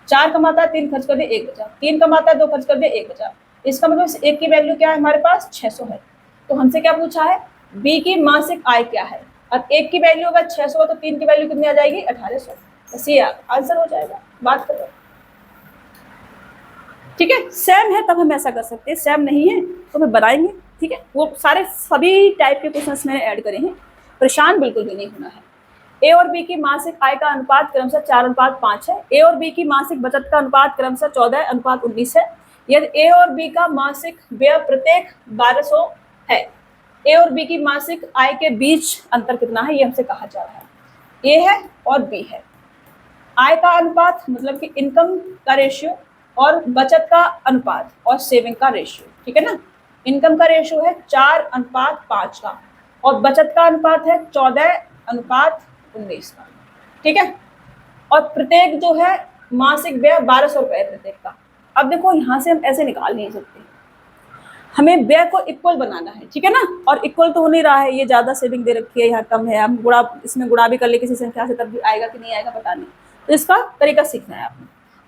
4 कमाता है, 3 खर्च कर दिया, 1 बचा। 3 कमाता है, 2 खर्च कर दिया, 1 बचा। इसका मतलब एक की वैल्यू क्या है हमारे पास? 600 है। तो हमसे क्या पूछा है? बी की मासिक आय क्या है। अब एक की वैल्यू अगर 600 तो 3 की वैल्यू कितनी आ जाएगी? 1800। बस ये आंसर हो जाएगा। बात करो। ठीक है, सेम है तब हम ऐसा कर सकते हैं, सेम नहीं है तो फिर बनाएंगे। ठीक है, वो सारे सभी टाइप के क्वेश्चंस मैंने ऐड करे हैं, परेशान बिल्कुल भी नहीं होना है। ए और बी की मासिक आय का अनुपात क्रमशः 4:5 है। ए और बी की मासिक बचत का अनुपात क्रमशः 14:19 है। यदि ए और बी का मासिक व्यय प्रत्येक 1200 है, ए और बी की मासिक आय के बीच अंतर कितना है, ये हमसे कहा जा रहा है। ए है और बी है। आय का अनुपात मतलब कि इनकम का रेशियो, और बचत का अनुपात और सेविंग का रेशियो। ठीक है ना। इनकम का रेशियो है 4:5 का, और बचत का अनुपात है 14:19 का। ठीक है, और प्रत्येक जो है मासिक व्यय 1200 रुपए प्रत्येक का। अब देखो, यहाँ से हम ऐसे निकाल नहीं सकते, हमें व्यय को इक्वल बनाना है। ठीक है ना, और इक्वल तो हो नहीं रहा है, ये ज्यादा सेविंग दे रखी है, यहाँ कम है। हम गुणा, इसमें गुणा भी कर ले किसी संख्या से, तब भी आएगा कि नहीं आएगा पता नहीं। तो इसका तरीका सीखना है आपने।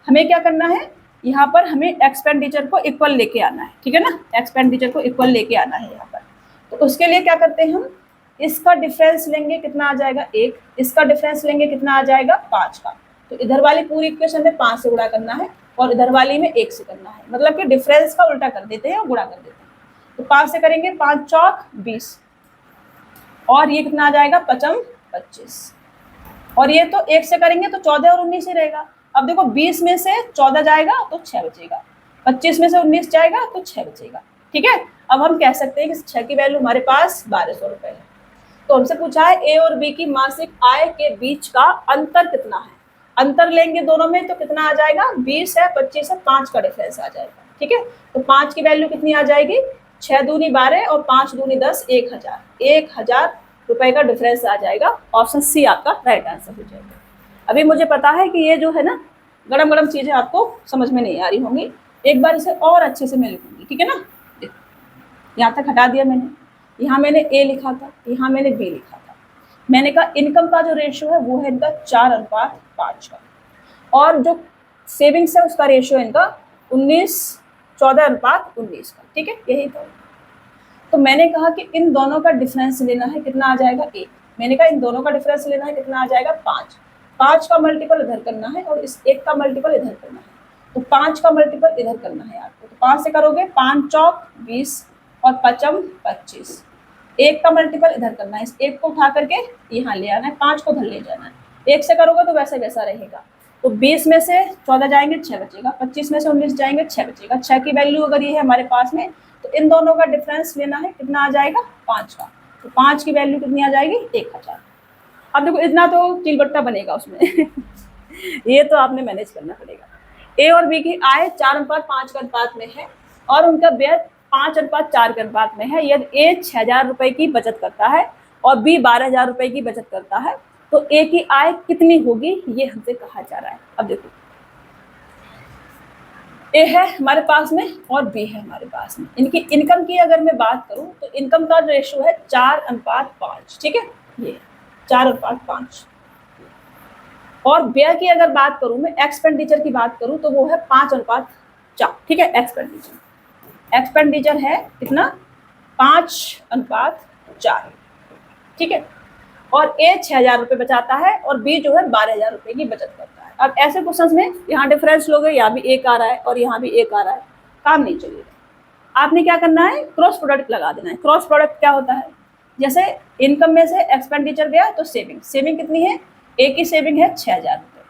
हमें क्या करना है, यहाँ पर हमें एक्सपेंडिचर को इक्वल लेके आना है। ठीक है ना, एक्सपेंडिचर को इक्वल लेके आना है यहाँ पर। तो उसके लिए क्या करते हैं हम, इसका डिफरेंस लेंगे, कितना आ जाएगा 1। इसका डिफरेंस लेंगे, कितना आ जाएगा 5 का। तो इधर वाली पूरी इक्वेशन में 5 से गुणा करना है, और इधर वाली में 1 से करना है। मतलब कि डिफरेंस का उल्टा कर देते हैं और गुणा कर देते हैं। तो 5 से करेंगे, 5 चौक 20, और ये कितना आ जाएगा 5 25, और ये तो 1 से करेंगे तो 14 और 19 ही रहेगा। अब देखो, 20 में से 14 जाएगा तो 6 बचेगा, 25 में से 19 जाएगा तो 6 बचेगा। ठीक है, अब हम कह सकते हैं कि 6 की वैल्यू हमारे पास 1200 रुपए है। तो हमसे पूछा है ए और बी की मासिक आय के बीच का अंतर कितना है। अंतर लेंगे दोनों में तो कितना आ जाएगा, 20 है, 25 है, 5 का डिफरेंस आ जाएगा। ठीक है, तो 5 की वैल्यू कितनी आ जाएगी, 6 दूनी 12 और 5 दूनी 10, 1000 रुपए का डिफरेंस आ जाएगा। ऑप्शन सी आपका राइट आंसर हो जाएगा। अभी मुझे पता है कि ये जो है ना, गरम गरम चीजें आपको समझ में नहीं आ रही होंगी, एक बार इसे और अच्छे से मैं लिखूंगी। ठीक है ना, यहाँ तक हटा दिया मैंने, यहाँ मैंने ए लिखा था, यहाँ मैंने बी लिखा था। मैंने कहा इनकम का जो रेशियो है वो है इनका 4:5 का, और जो सेविंग्स है उसका रेशियो इनका 14:19 का। ठीक है, यही था। तो मैंने कहा कि इन दोनों का डिफरेंस लेना है, कितना आ जाएगा 1। मैंने कहा इन दोनों का डिफरेंस लेना है, कितना आ जाएगा 5। 5 का मल्टीपल इधर करना है और इस 1 का मल्टीपल इधर करना है। तो 5 का मल्टीपल इधर करना है आपको। तो 5 से करोगे, 5 चौक 20 और 5 25। 1 का मल्टीपल इधर करना है, इस 1 को उठा करके यहाँ ले आना है, 5 को उधर ले जाना है। 1 से करोगे तो वैसा वैसा रहेगा। तो 20 में से 14 जाएंगे 6 बचेगा, 25 में से 19 जाएंगे 6 बचेगा। 6 की वैल्यू अगर ये है हमारे पास में, तो इन दोनों का डिफरेंस लेना है, कितना आ जाएगा 5 का। तो 5 की वैल्यू कितनी आ जाएगी 1000। अब देखो, इतना तो चिलबट्टा बनेगा उसमें ये तो आपने मैनेज करना पड़ेगा। ए और बी की आय 4:5 के अनुपात में है और उनका व्यय 5:4 के अनुपात में है। यदि ए 6000 रुपए की बचत करता है और बी 12000 रुपए की बचत करता है, तो ए की आय कितनी होगी, ये हमसे कहा जा रहा है। अब देखो, ए है हमारे पास में और बी है हमारे पास में। इनकी इनकम की अगर मैं बात करूं तो इनकम का रेशियो है 4:5। ठीक है, ये 4:5। और व्यय की अगर बात करूं, मैं एक्सपेंडिचर की बात करूं तो वो है 5:4। ठीक है, एक्सपेंडिचर एक्सपेंडिचर है कितना 5:4, ठीक है, और ए 6,000 रुपये बचाता है और बी जो है 12,000 रुपये की बचत करता है। अब ऐसे क्वेश्चन में यहाँ डिफरेंस लोगे, यहाँ भी एक आ रहा है और यहाँ भी एक आ रहा है, काम नहीं चलेगा। आपने क्या करना है, क्रॉस प्रोडक्ट लगा देना है। क्रॉस प्रोडक्ट क्या होता है, जैसे इनकम में से एक्सपेंडिचर गया तो सेविंग कितनी है, ए की सेविंग है 6,000 रुपये,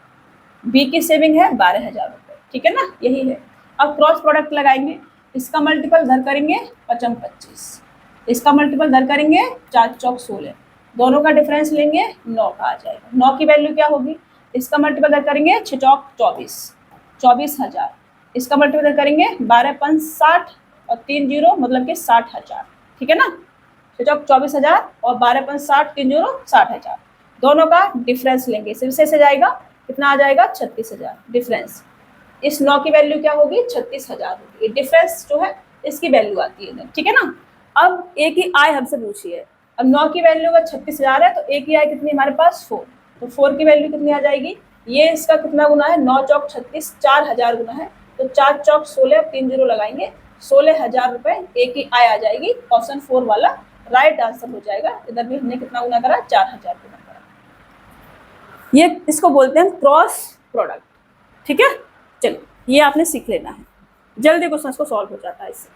बी की सेविंग है 12,000 रुपये, ठीक है ना, यही है। अब क्रॉस प्रोडक्ट लगाएंगे, इसका मल्टीपल धर करेंगे 5×25, इसका मल्टीपल धर करेंगे 4×4 = 16, दोनों का डिफरेंस लेंगे 9 का आ जाएगा। 9 की वैल्यू क्या होगी, इसका मल्टीपल धर करेंगे 6×4 = 24,000, इसका मल्टीपल धर करेंगे 12×5 = 60 और 3 0 मतलब कि 60,000, ठीक है ना। 6×24,000 और 12×5 = 60, 3 0 60,000, दोनों का डिफरेंस लेंगे, सिर्फ से जाएगा, कितना आ जाएगा 36,000 डिफरेंस। इस 9 की वैल्यू क्या होगी 36,000 होगी, डिफरेंस जो है इसकी वैल्यू आती है, ठीक है ना। अब ए की आय हमसे पूछी है, अब 9 की वैल्यू अगर 36,000 है तो ए की आय कितनी हमारे पास 4, तो 4 की वैल्यू कितनी आ जाएगी, ये इसका कितना गुना है 9×36 4,000 गुना है, तो 4×16 3 0 लगाएंगे 16,000 रुपये ए की आय आ जाएगी। ऑप्शन 4 वाला राइट आंसर हो जाएगा। इधर भी हमने कितना गुना करा 4,000 गुना करा। ये इसको बोलते हैं क्रॉस प्रोडक्ट, ठीक है। चलिए ये आपने सीख लेना है, जल्दी क्वेश्चन को सॉल्व हो जाता है इससे।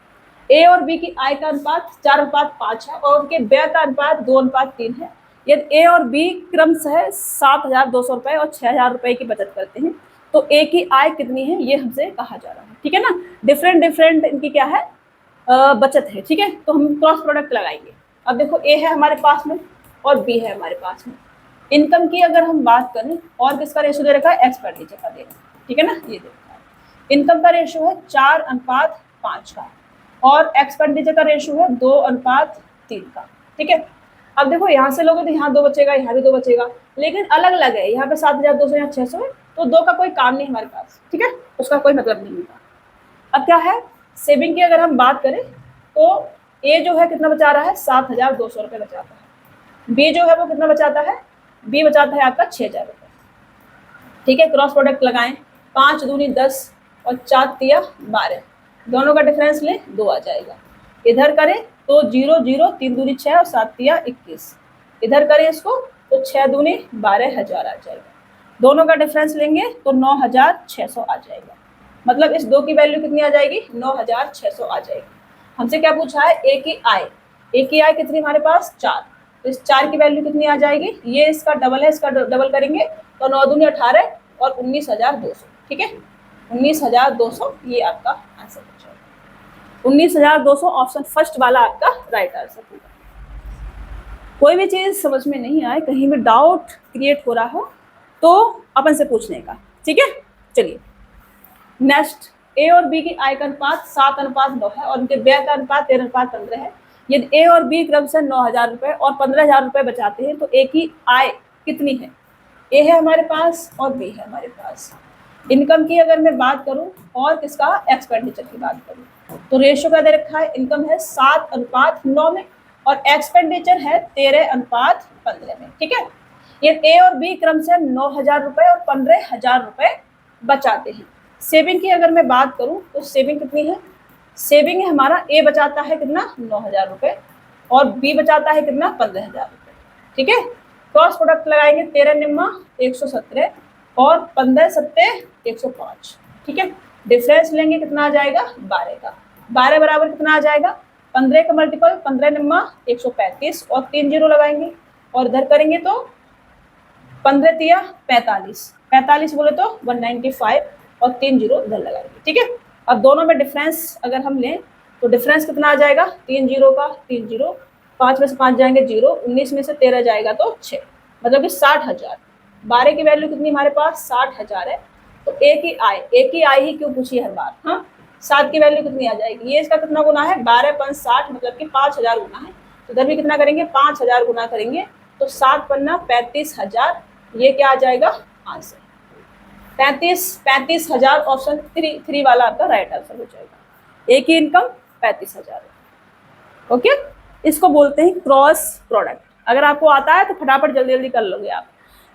ए और बी की आय का अनुपात 4:5 है और उनके व्यय का अनुपात 2:3 है। यदि ए और बी क्रमशः 7,200 रुपये और 6,000 रुपये की बचत करते हैं तो ए की आय कितनी है, ये हमसे कहा जा रहा है, ठीक है ना। डिफरेंट इनकी क्या है बचत है, ठीक है। तो हम क्रॉस प्रोडक्ट लगाएंगे। अब देखो ए है हमारे पास में और बी है हमारे पास में। इनकम की अगर हम बात करें और किसका रेशो दे रखा है, एक्सपेंडिचर का दे रखा है, ठीक है ना, ये दे रखा है। इनकम का रेशो है 4:5 का और एक्सपेंडिचर का रेशो है 2:3 का, ठीक है। अब देखो यहाँ से लोगे तो यहाँ 2 बचेगा, यहाँ भी 2 बचेगा, लेकिन अलग अलग है, यहाँ पे 7,200 यहाँ 600 है, तो 2 का कोई काम नहीं हमारे पास, ठीक है, उसका कोई मतलब नहीं होगा। अब क्या है, सेविंग की अगर हम बात करें तो ए जो है कितना बचा रहा है 7,200 रुपये बचाता है, बी जो है वो कितना बचाता है, बी बचाता है आपका 6,000 रुपये, ठीक है। क्रॉस प्रोडक्ट लगाएं, 5 दूनी 10 और 4 तिया 12, दोनों का डिफरेंस ले 2 आ जाएगा। इधर करें तो 0 0 3 दूनी 6 और 7 तिया 21, इधर करें इसको तो 6 दूनी 12,000 आ जाएगा, दोनों का डिफरेंस लेंगे तो 9,600 आ जाएगा। मतलब इस 2 की वैल्यू कितनी आ जाएगी 9,600 आ जाएगी। हमसे क्या पूछा है, ए की आय, ए की आय कितनी हमारे पास 4, तो इस 4 की वैल्यू कितनी आ जाएगी, ये इसका डबल है, इसका डबल करेंगे तो 9 दूनी 18 और 19,200, ठीक है, 19,200 ये आपका आंसर हो जाएगा। 19,200 ऑप्शन फर्स्ट वाला आपका राइट आंसर होगा। कोई भी चीज़ समझ में नहीं आए, कहीं में डाउट क्रिएट हो रहा हो तो अपन से पूछने का, ठीक है। चलिए नेक्स्ट, ए और बी की आय का अनुपात 7:9 है और उनके व्यय का अनुपात 13:15 है। यदि ए और बी क्रमशः 9,000 रुपये और 15,000 रुपये बचाते हैं तो ए की आय कितनी है। ए है हमारे पास और बी है हमारे पास। इनकम की अगर मैं बात करूं और किसका एक्सपेंडिचर की बात करूं तो रेशो क्या दे रखा है, इनकम है 7:9 में और एक्सपेंडिचर है 13:15 में, ठीक है। ये ए और बी क्रमशः 9,000 रुपये और 15,000 रुपये बचाते हैं। सेविंग की अगर मैं बात करूं तो सेविंग कितनी है, सेविंग है हमारा ए बचाता है कितना 9,000 रुपये और बी बचाता है कितना 15,000 रुपये, ठीक है। क्रॉस प्रोडक्ट लगाएंगे 13 निम्मा 117 और 15 सत्ते 105, ठीक है। डिफरेंस लेंगे कितना आ जाएगा 12 का, 12 बराबर कितना आ जाएगा 15 का मल्टीपल 15 निम्मा 135 और 3 0 लगाएंगे और इधर करेंगे तो 15 तिया 45, 45 बोले तो 195 और 3 0 इधर लगाएंगे, ठीक है। अब दोनों में डिफरेंस अगर हम लें तो डिफरेंस कितना आ जाएगा 3 0 का 3 0, 5 में से 5 जाएंगे 0, 19 में से 13 जाएगा तो 6, मतलब कि 60,000। 12 की वैल्यू कितनी हमारे पास 60,000 है, तो ए की आय ही क्यों पूछी हर बार, हाँ 7 की वैल्यू कितनी आ जाएगी, ये इसका कितना गुना है 12×5 = 60, मतलब कि 5,000 गुना है, तो इधर भी कितना करेंगे 5,000 गुना करेंगे तो 7 पन्ना 35,000, ये क्या आ जाएगा आंसर 35,000 ऑप्शन 3 वाला आपका राइट आंसर हो जाएगा। ए की इनकम 35,000 है, ओके। इसको बोलते हैं क्रॉस प्रोडक्ट। अगर आपको आता है तो फटाफट जल्दी जल्दी कर लोगे, आप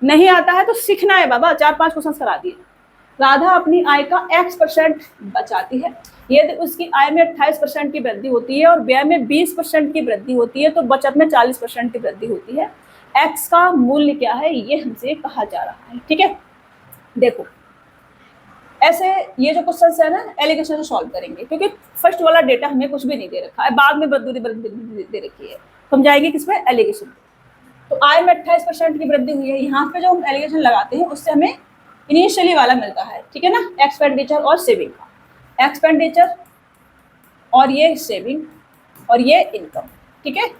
नहीं आता है तो सीखना है बाबा, 4-5 क्वेश्चन करा दिए, राधा अपनी आय का x% बचाती है। यदि उसकी आय में 28% की वृद्धि होती है और व्यय में 20% की वृद्धि होती है तो बचत में 40% की वृद्धि होती है। x का मूल्य क्या है ये हमसे कहा जा रहा है। ठीक है, देखो ऐसे ये जो क्वेश्चन है ना एलिगेशन से सॉल्व करेंगे, क्योंकि फर्स्ट वाला डेटा हमें कुछ भी नहीं दे रखा है, बाद में वृद्धि दे रखी है, तो हम जाएंगे किसमें, एलिगेशन। तो आय में 28% की वृद्धि हुई है, यहाँ पे जो हम एलिगेशन लगाते हैं उससे हमें इनिशियली वाला मिलता है। ठीक है ना, एक्सपेंडिचर और सेविंग का, एक्सपेंडिचर और ये सेविंग और ये इनकम। ठीक है,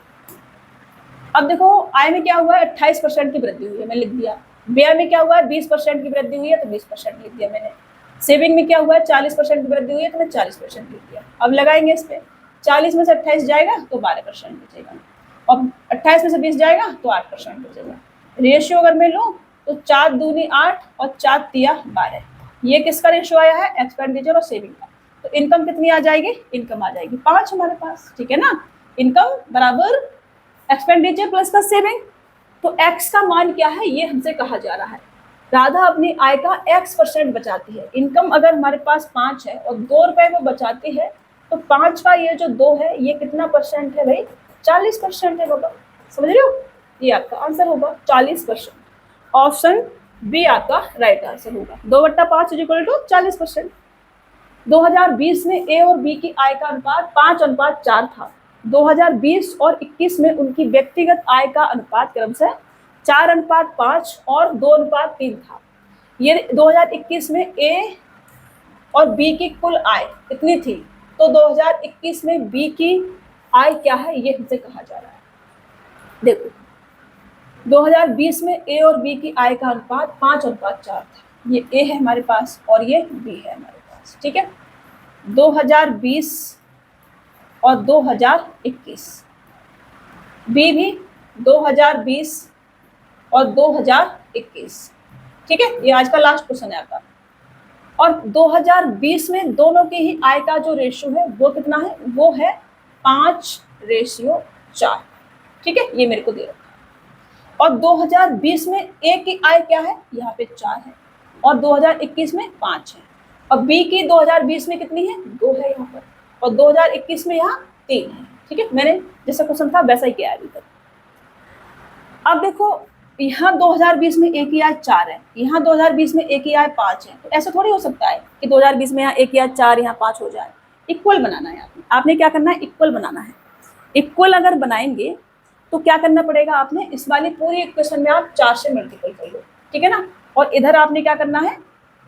अब देखो आय में क्या हुआ है, 28% की वृद्धि हुई है, मैंने लिख दिया। व्यय में क्या हुआ है, 20% की वृद्धि हुई है तो 20% लिख दिया मैंने। सेविंग में क्या हुआ है, 40% की वृद्धि हुई है तो मैं 40% लिख दिया। अब लगाएंगे इस पे, 40 में से 28 जाएगा तो 12% बचेगा, और 28 में से 20 जाएगा तो 8% बचेगा। रेशियो अगर मैं लूँ तो 4 दूनी 8 और 4 तिया 12, ये किसका रेशियो आया है, एक्सपेंडिचर और सेविंग का। तो इनकम कितनी आ जाएगी, इनकम आ जाएगी 5 हमारे पास। ठीक है ना, इनकम बराबर एक्सपेंडिचर प्लस का सेविंग। तो x का मान क्या है ये हमसे कहा जा रहा है। राधा अपनी आय का x% बचाती है। इनकम अगर हमारे पास 5 है और 2 रुपए वो बचाती है, तो 5 का ये जो 2 है ये कितना परसेंट है भाई, 40% है बाबा, समझ रहे हो, ये आपका आंसर होगा 40%। ऑप्शन बी आपका राइट आंसर होगा, 2/5 = 40%। 2020 में ए और बी की आय का अनुपात 5:4 था। 2020 और 21 में उनकी व्यक्तिगत आय का अनुपात क्रमशः 4:5 और 2:3 था। ये 2021 में ए और बी की कुल आय कितनी थी, तो 2021 में बी की आय क्या है ये हमसे कहा जा रहा है। देखो 2020 में ए और बी की आय का अनुपात 5:4 था, ये ए है हमारे पास और ये बी है हमारे पास। ठीक है, 2020 और 2021, बी भी 2020 और 2021। ठीक है, ये आज का लास्ट क्वेश्चन है आपका। और 2020 में दोनों की ही आय का जो रेशियो है वो कितना है, वो है 5:4। ठीक है, ये मेरे को दे रखा है। और 2020 में ए की आय क्या है, यहाँ पे 4 है और 2021 में 5 है, और बी की 2020 में कितनी है, 2 है यहाँ पर, और 2021 में यहाँ 3 है। ठीक है, मैंने जैसा क्वेश्चन था वैसा ही किया है अभी तक। अब देखो यहाँ 2020 में ए की आय 4 है, यहाँ 2020 में ए की आय 5 है, तो ऐसा थोड़ी हो सकता है कि 2020 में यहाँ ए की आय 4 यहाँ 5 हो जाए। इक्वल बनाना है आपने क्या करना है, इक्वल बनाना है। इक्वल अगर बनाएंगे तो क्या करना पड़ेगा, आपने इस वाली पूरी इक्वेशन में आप 4 से मल्टीपल कर लो। ठीक है ना, और इधर आपने क्या करना है,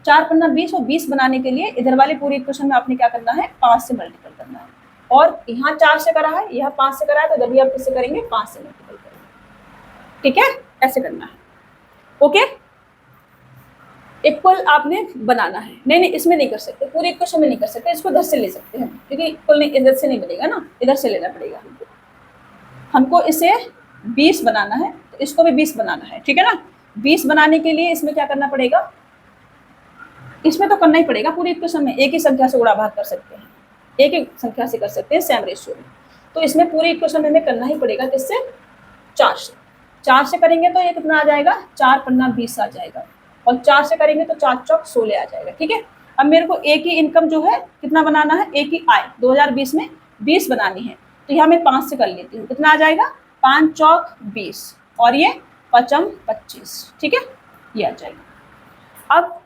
4 पन्ना 20 और 20 बनाने के लिए इधर वाली पूरी इक्वेशन में आपने क्या करना है, 5 से मल्टीपल करना है। और यहाँ 4 से करा है, यहाँ 5 से करा है, तो इधर भी आप किससे करेंगे, 5 से मल्टीपल करेंगे। ठीक है, ऐसे करना है। ओके, इक्वल आपने बनाना है। नहीं इसमें नहीं कर सकते, पूरी इक्वेशन में नहीं कर सकते, इसको इधर से ले सकते हैं, क्योंकि इक्वल नहीं इधर से नहीं बनेगा ना, इधर से लेना पड़ेगा हमको इसे 20 बनाना है, तो इसको भी 20 बनाना है। ठीक है ना, 20 बनाने के लिए इसमें क्या करना पड़ेगा, इसमें तो करना ही पड़ेगा पूरी इक्वेशन में, एक ही संख्या से गुणा भाग कर सकते हैं, एक ही संख्या से कर सकते हैं सेम रेशियो में। तो इसमें पूरी इक्वेशन में हमें करना ही पड़ेगा किससे, 4 से। 4 से करेंगे तो ये कितना आ जाएगा, 4 पन्ना 20 आ जाएगा, और 4 से करेंगे तो 4 चौक 16 आ जाएगा। ठीक है, अब मेरे को ए की इनकम जो है कितना बनाना है, ए की आय 2020 में 20 बनानी है, तो यहाँ मैं 5 से कर लेती हूँ, कितना आ जाएगा, 5 चौक 20 और ये 5 25। ठीक है, ये आ जाएगा। अब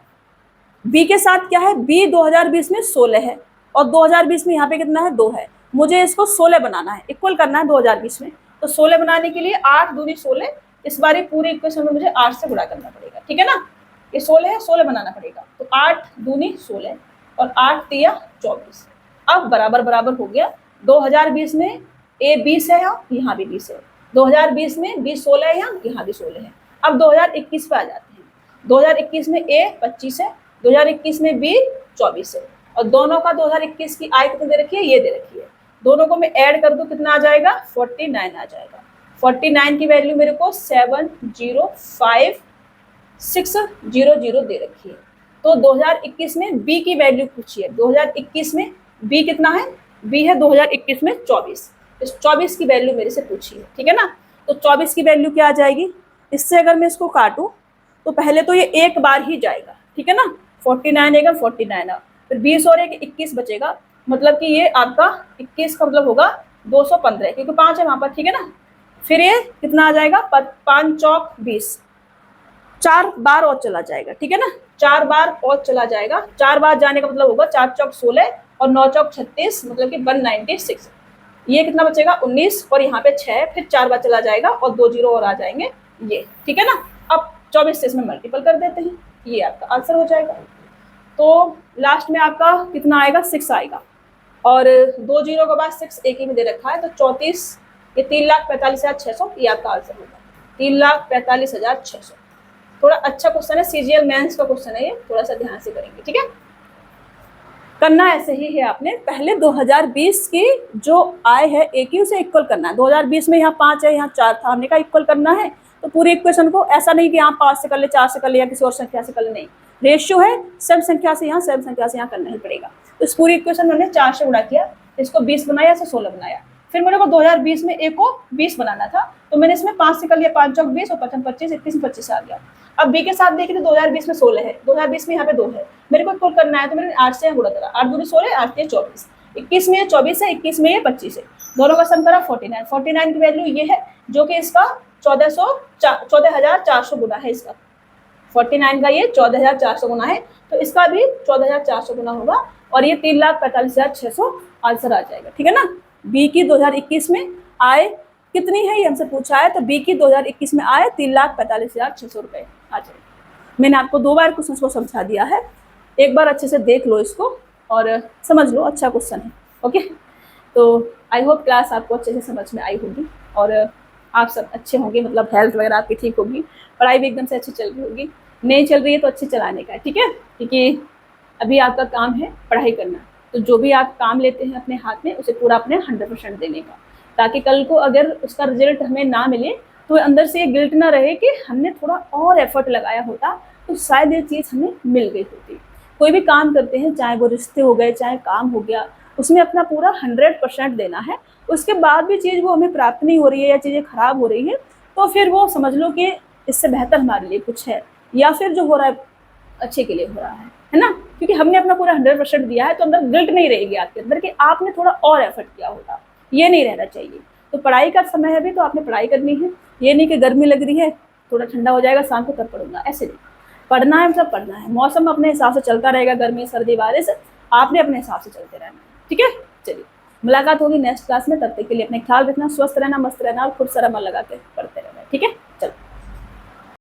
बी के साथ क्या है, बी 2020 में 16 है और 2020 में यहाँ पे कितना है, 2 है। मुझे इसको 16 बनाना है, इक्वल करना है 2020 में, तो 16 बनाने के लिए 8 दूनी 16, इस बार पूरी इक्वेशन में मुझे 8 से गुणा करना पड़ेगा। ठीक है ना, ये 16 है, 16 बनाना पड़ेगा, तो 8 दूनी 16 और 8 तिया 24। अब बराबर बराबर हो गया। 2020 में ए 20 है, यहाँ भी 20 है, 2020 में बी 16 है, यहाँ भी 16 है। अब 2021 पे आ जाते हैं। 2021 में ए 25 है, 2021 में बी 24 है, और दोनों का 2021 की आय कितनी दे रखी है, ये दे रखी है। दोनों को मैं ऐड कर दूं, कितना आ जाएगा, 49 आ जाएगा। 49 की वैल्यू मेरे को 705,600 दे रखी है। तो 2021 में बी की वैल्यू पूछी है, 2021 में बी कितना है, बी है 2021 में 24, इस 24 की वैल्यू मेरे से पूछी है। ठीक है ना, तो 24 की वैल्यू क्या आ जाएगी, इससे अगर मैं इसको काटूं तो पहले तो ये एक बार ही जाएगा। ठीक है ना, 49 आएगा, 49 फिर 20 और 21 बचेगा, मतलब कि ये आपका 21 का मतलब होगा 215, क्योंकि 5 है वहां पर, ठीक है ना। फिर ये कितना आ जाएगा, 5 चौक 20, 4 बार और चला जाएगा, ठीक है ना, 4 बार और चला जाएगा। 4 बार जाने का मतलब होगा 4 चौक 16 और 9 चौक 36, मतलब कि 196। ये कितना बचेगा, 19, और यहाँ पे 6, फिर 4 बार चला जाएगा और 2 जीरो और आ जाएंगे ये, ठीक है ना। अब 24 से इसमें मल्टीपल कर देते हैं, ये आपका आंसर हो जाएगा। तो लास्ट में आपका कितना आएगा, 6 आएगा, और 2 जीरो के बाद 6 एक ही में दे रखा है, तो 34, ये 3,45,600, ये आपका आंसर होगा, 3,45,600। थोड़ा अच्छा क्वेश्चन है, सीजीएल मेंस का क्वेश्चन है ये, थोड़ा सा ध्यान से करेंगे, ठीक है। करना ऐसे ही है, आपने पहले 2020 की जो आय है एक ही उसे इक्वल करना है। 2020 में यहाँ 5 है, यहाँ 4 था, हमने कहा इक्वल करना है, तो पूरे इक्वेशन को ऐसा नहीं कि यहाँ 5 से कर ले, 4 से कर ले, या किसी और संख्या से कर ले, नहीं, रेशियो है, सम संख्या से यहाँ, सम संख्या से यहाँ करना ही पड़ेगा। तो इस पूरी इक्वेशन मैंने 4 से गुणा किया, इसको 20 बनाया, इसे 16 बनाया। फिर मेरे को 2020 में ए को 20 बनाना था, तो मैंने इसमें 5 से कर लिया, 5 चौक 20 और 55 25, 21 में 25 आ गया। अब बी के साथ देखिए तो 2020 में 16 है, 2020 में यहाँ पे 2 है, मेरे को इक्वल करना है, तो मैंने 8 से गुणा करा, 8 दूनी 16, 8 3 24, 21 में ये 24 है, 21 में ये 25 है, दोनों का सम करा 49। 49 की वैल्यू ये है, जो कि इसका 14,400 गुना है इसका, 49 का ये 14,400 गुना है, तो इसका भी 14,400 गुना होगा, और ये 3,45,600 आंसर आ जाएगा, ठीक है ना। बी की 2021 में आय कितनी है, ये हमसे पूछा है, तो बी की 2021 में आय 3,45,600 रुपए आ जाएगा। मैंने आपको 2 बार क्वेश्चन को समझा दिया है, एक बार अच्छे से देख लो इसको और समझ लो, अच्छा क्वेश्चन है, ओके। तो आई होप क्लास आपको अच्छे से समझ में आई होगी, और आप सब अच्छे होंगे, मतलब हेल्थ वगैरह आपकी ठीक होगी, पढ़ाई भी एकदम से अच्छी चल रही होगी, नहीं चल रही है तो अच्छी चलाने का, ठीक है, क्योंकि अभी आपका काम है पढ़ाई करना, तो जो भी आप काम लेते हैं अपने हाथ में उसे पूरा अपने 100% देने का, ताकि कल को अगर उसका रिजल्ट हमें ना मिले तो अंदर से ये गिल्ट ना रहे कि हमने थोड़ा और एफर्ट लगाया होता तो शायद ये चीज़ हमें मिल गई होती। कोई भी काम करते हैं, चाहे वो रिश्ते हो गए, चाहे काम हो गया, उसमें अपना पूरा 100% देना है, उसके बाद भी चीज़ वो हमें प्राप्त नहीं हो रही है या चीज़ें खराब हो रही है, तो फिर वो समझ लो कि इससे बेहतर हमारे लिए कुछ है, या फिर जो हो रहा है अच्छे के लिए हो रहा है ना, क्योंकि हमने अपना पूरा 100% दिया है, तो अंदर गिल्ट नहीं रहेगी आपके अंदर कि आपने थोड़ा और एफर्ट किया होगा, ये नहीं रहना चाहिए। तो पढ़ाई का समय है अभी, तो आपने पढ़ाई करनी है, ये नहीं कि गर्मी लग रही है थोड़ा ठंडा हो जाएगा शाम को तब पढ़ूंगा, ऐसे नहीं, पढ़ना है, मतलब पढ़ना है, मौसम अपने हिसाब से चलता रहेगा, गर्मी सर्दी बारिश आपने अपने हिसाब से चलते रहना है, ठीक है। चलिए मुलाकात होगी नेक्स्ट क्लास में, तब तक के लिए अपने ख्याल रखना, स्वस्थ रहना, मस्त रहना और खूब सारा मन लगा के पढ़ते रहना।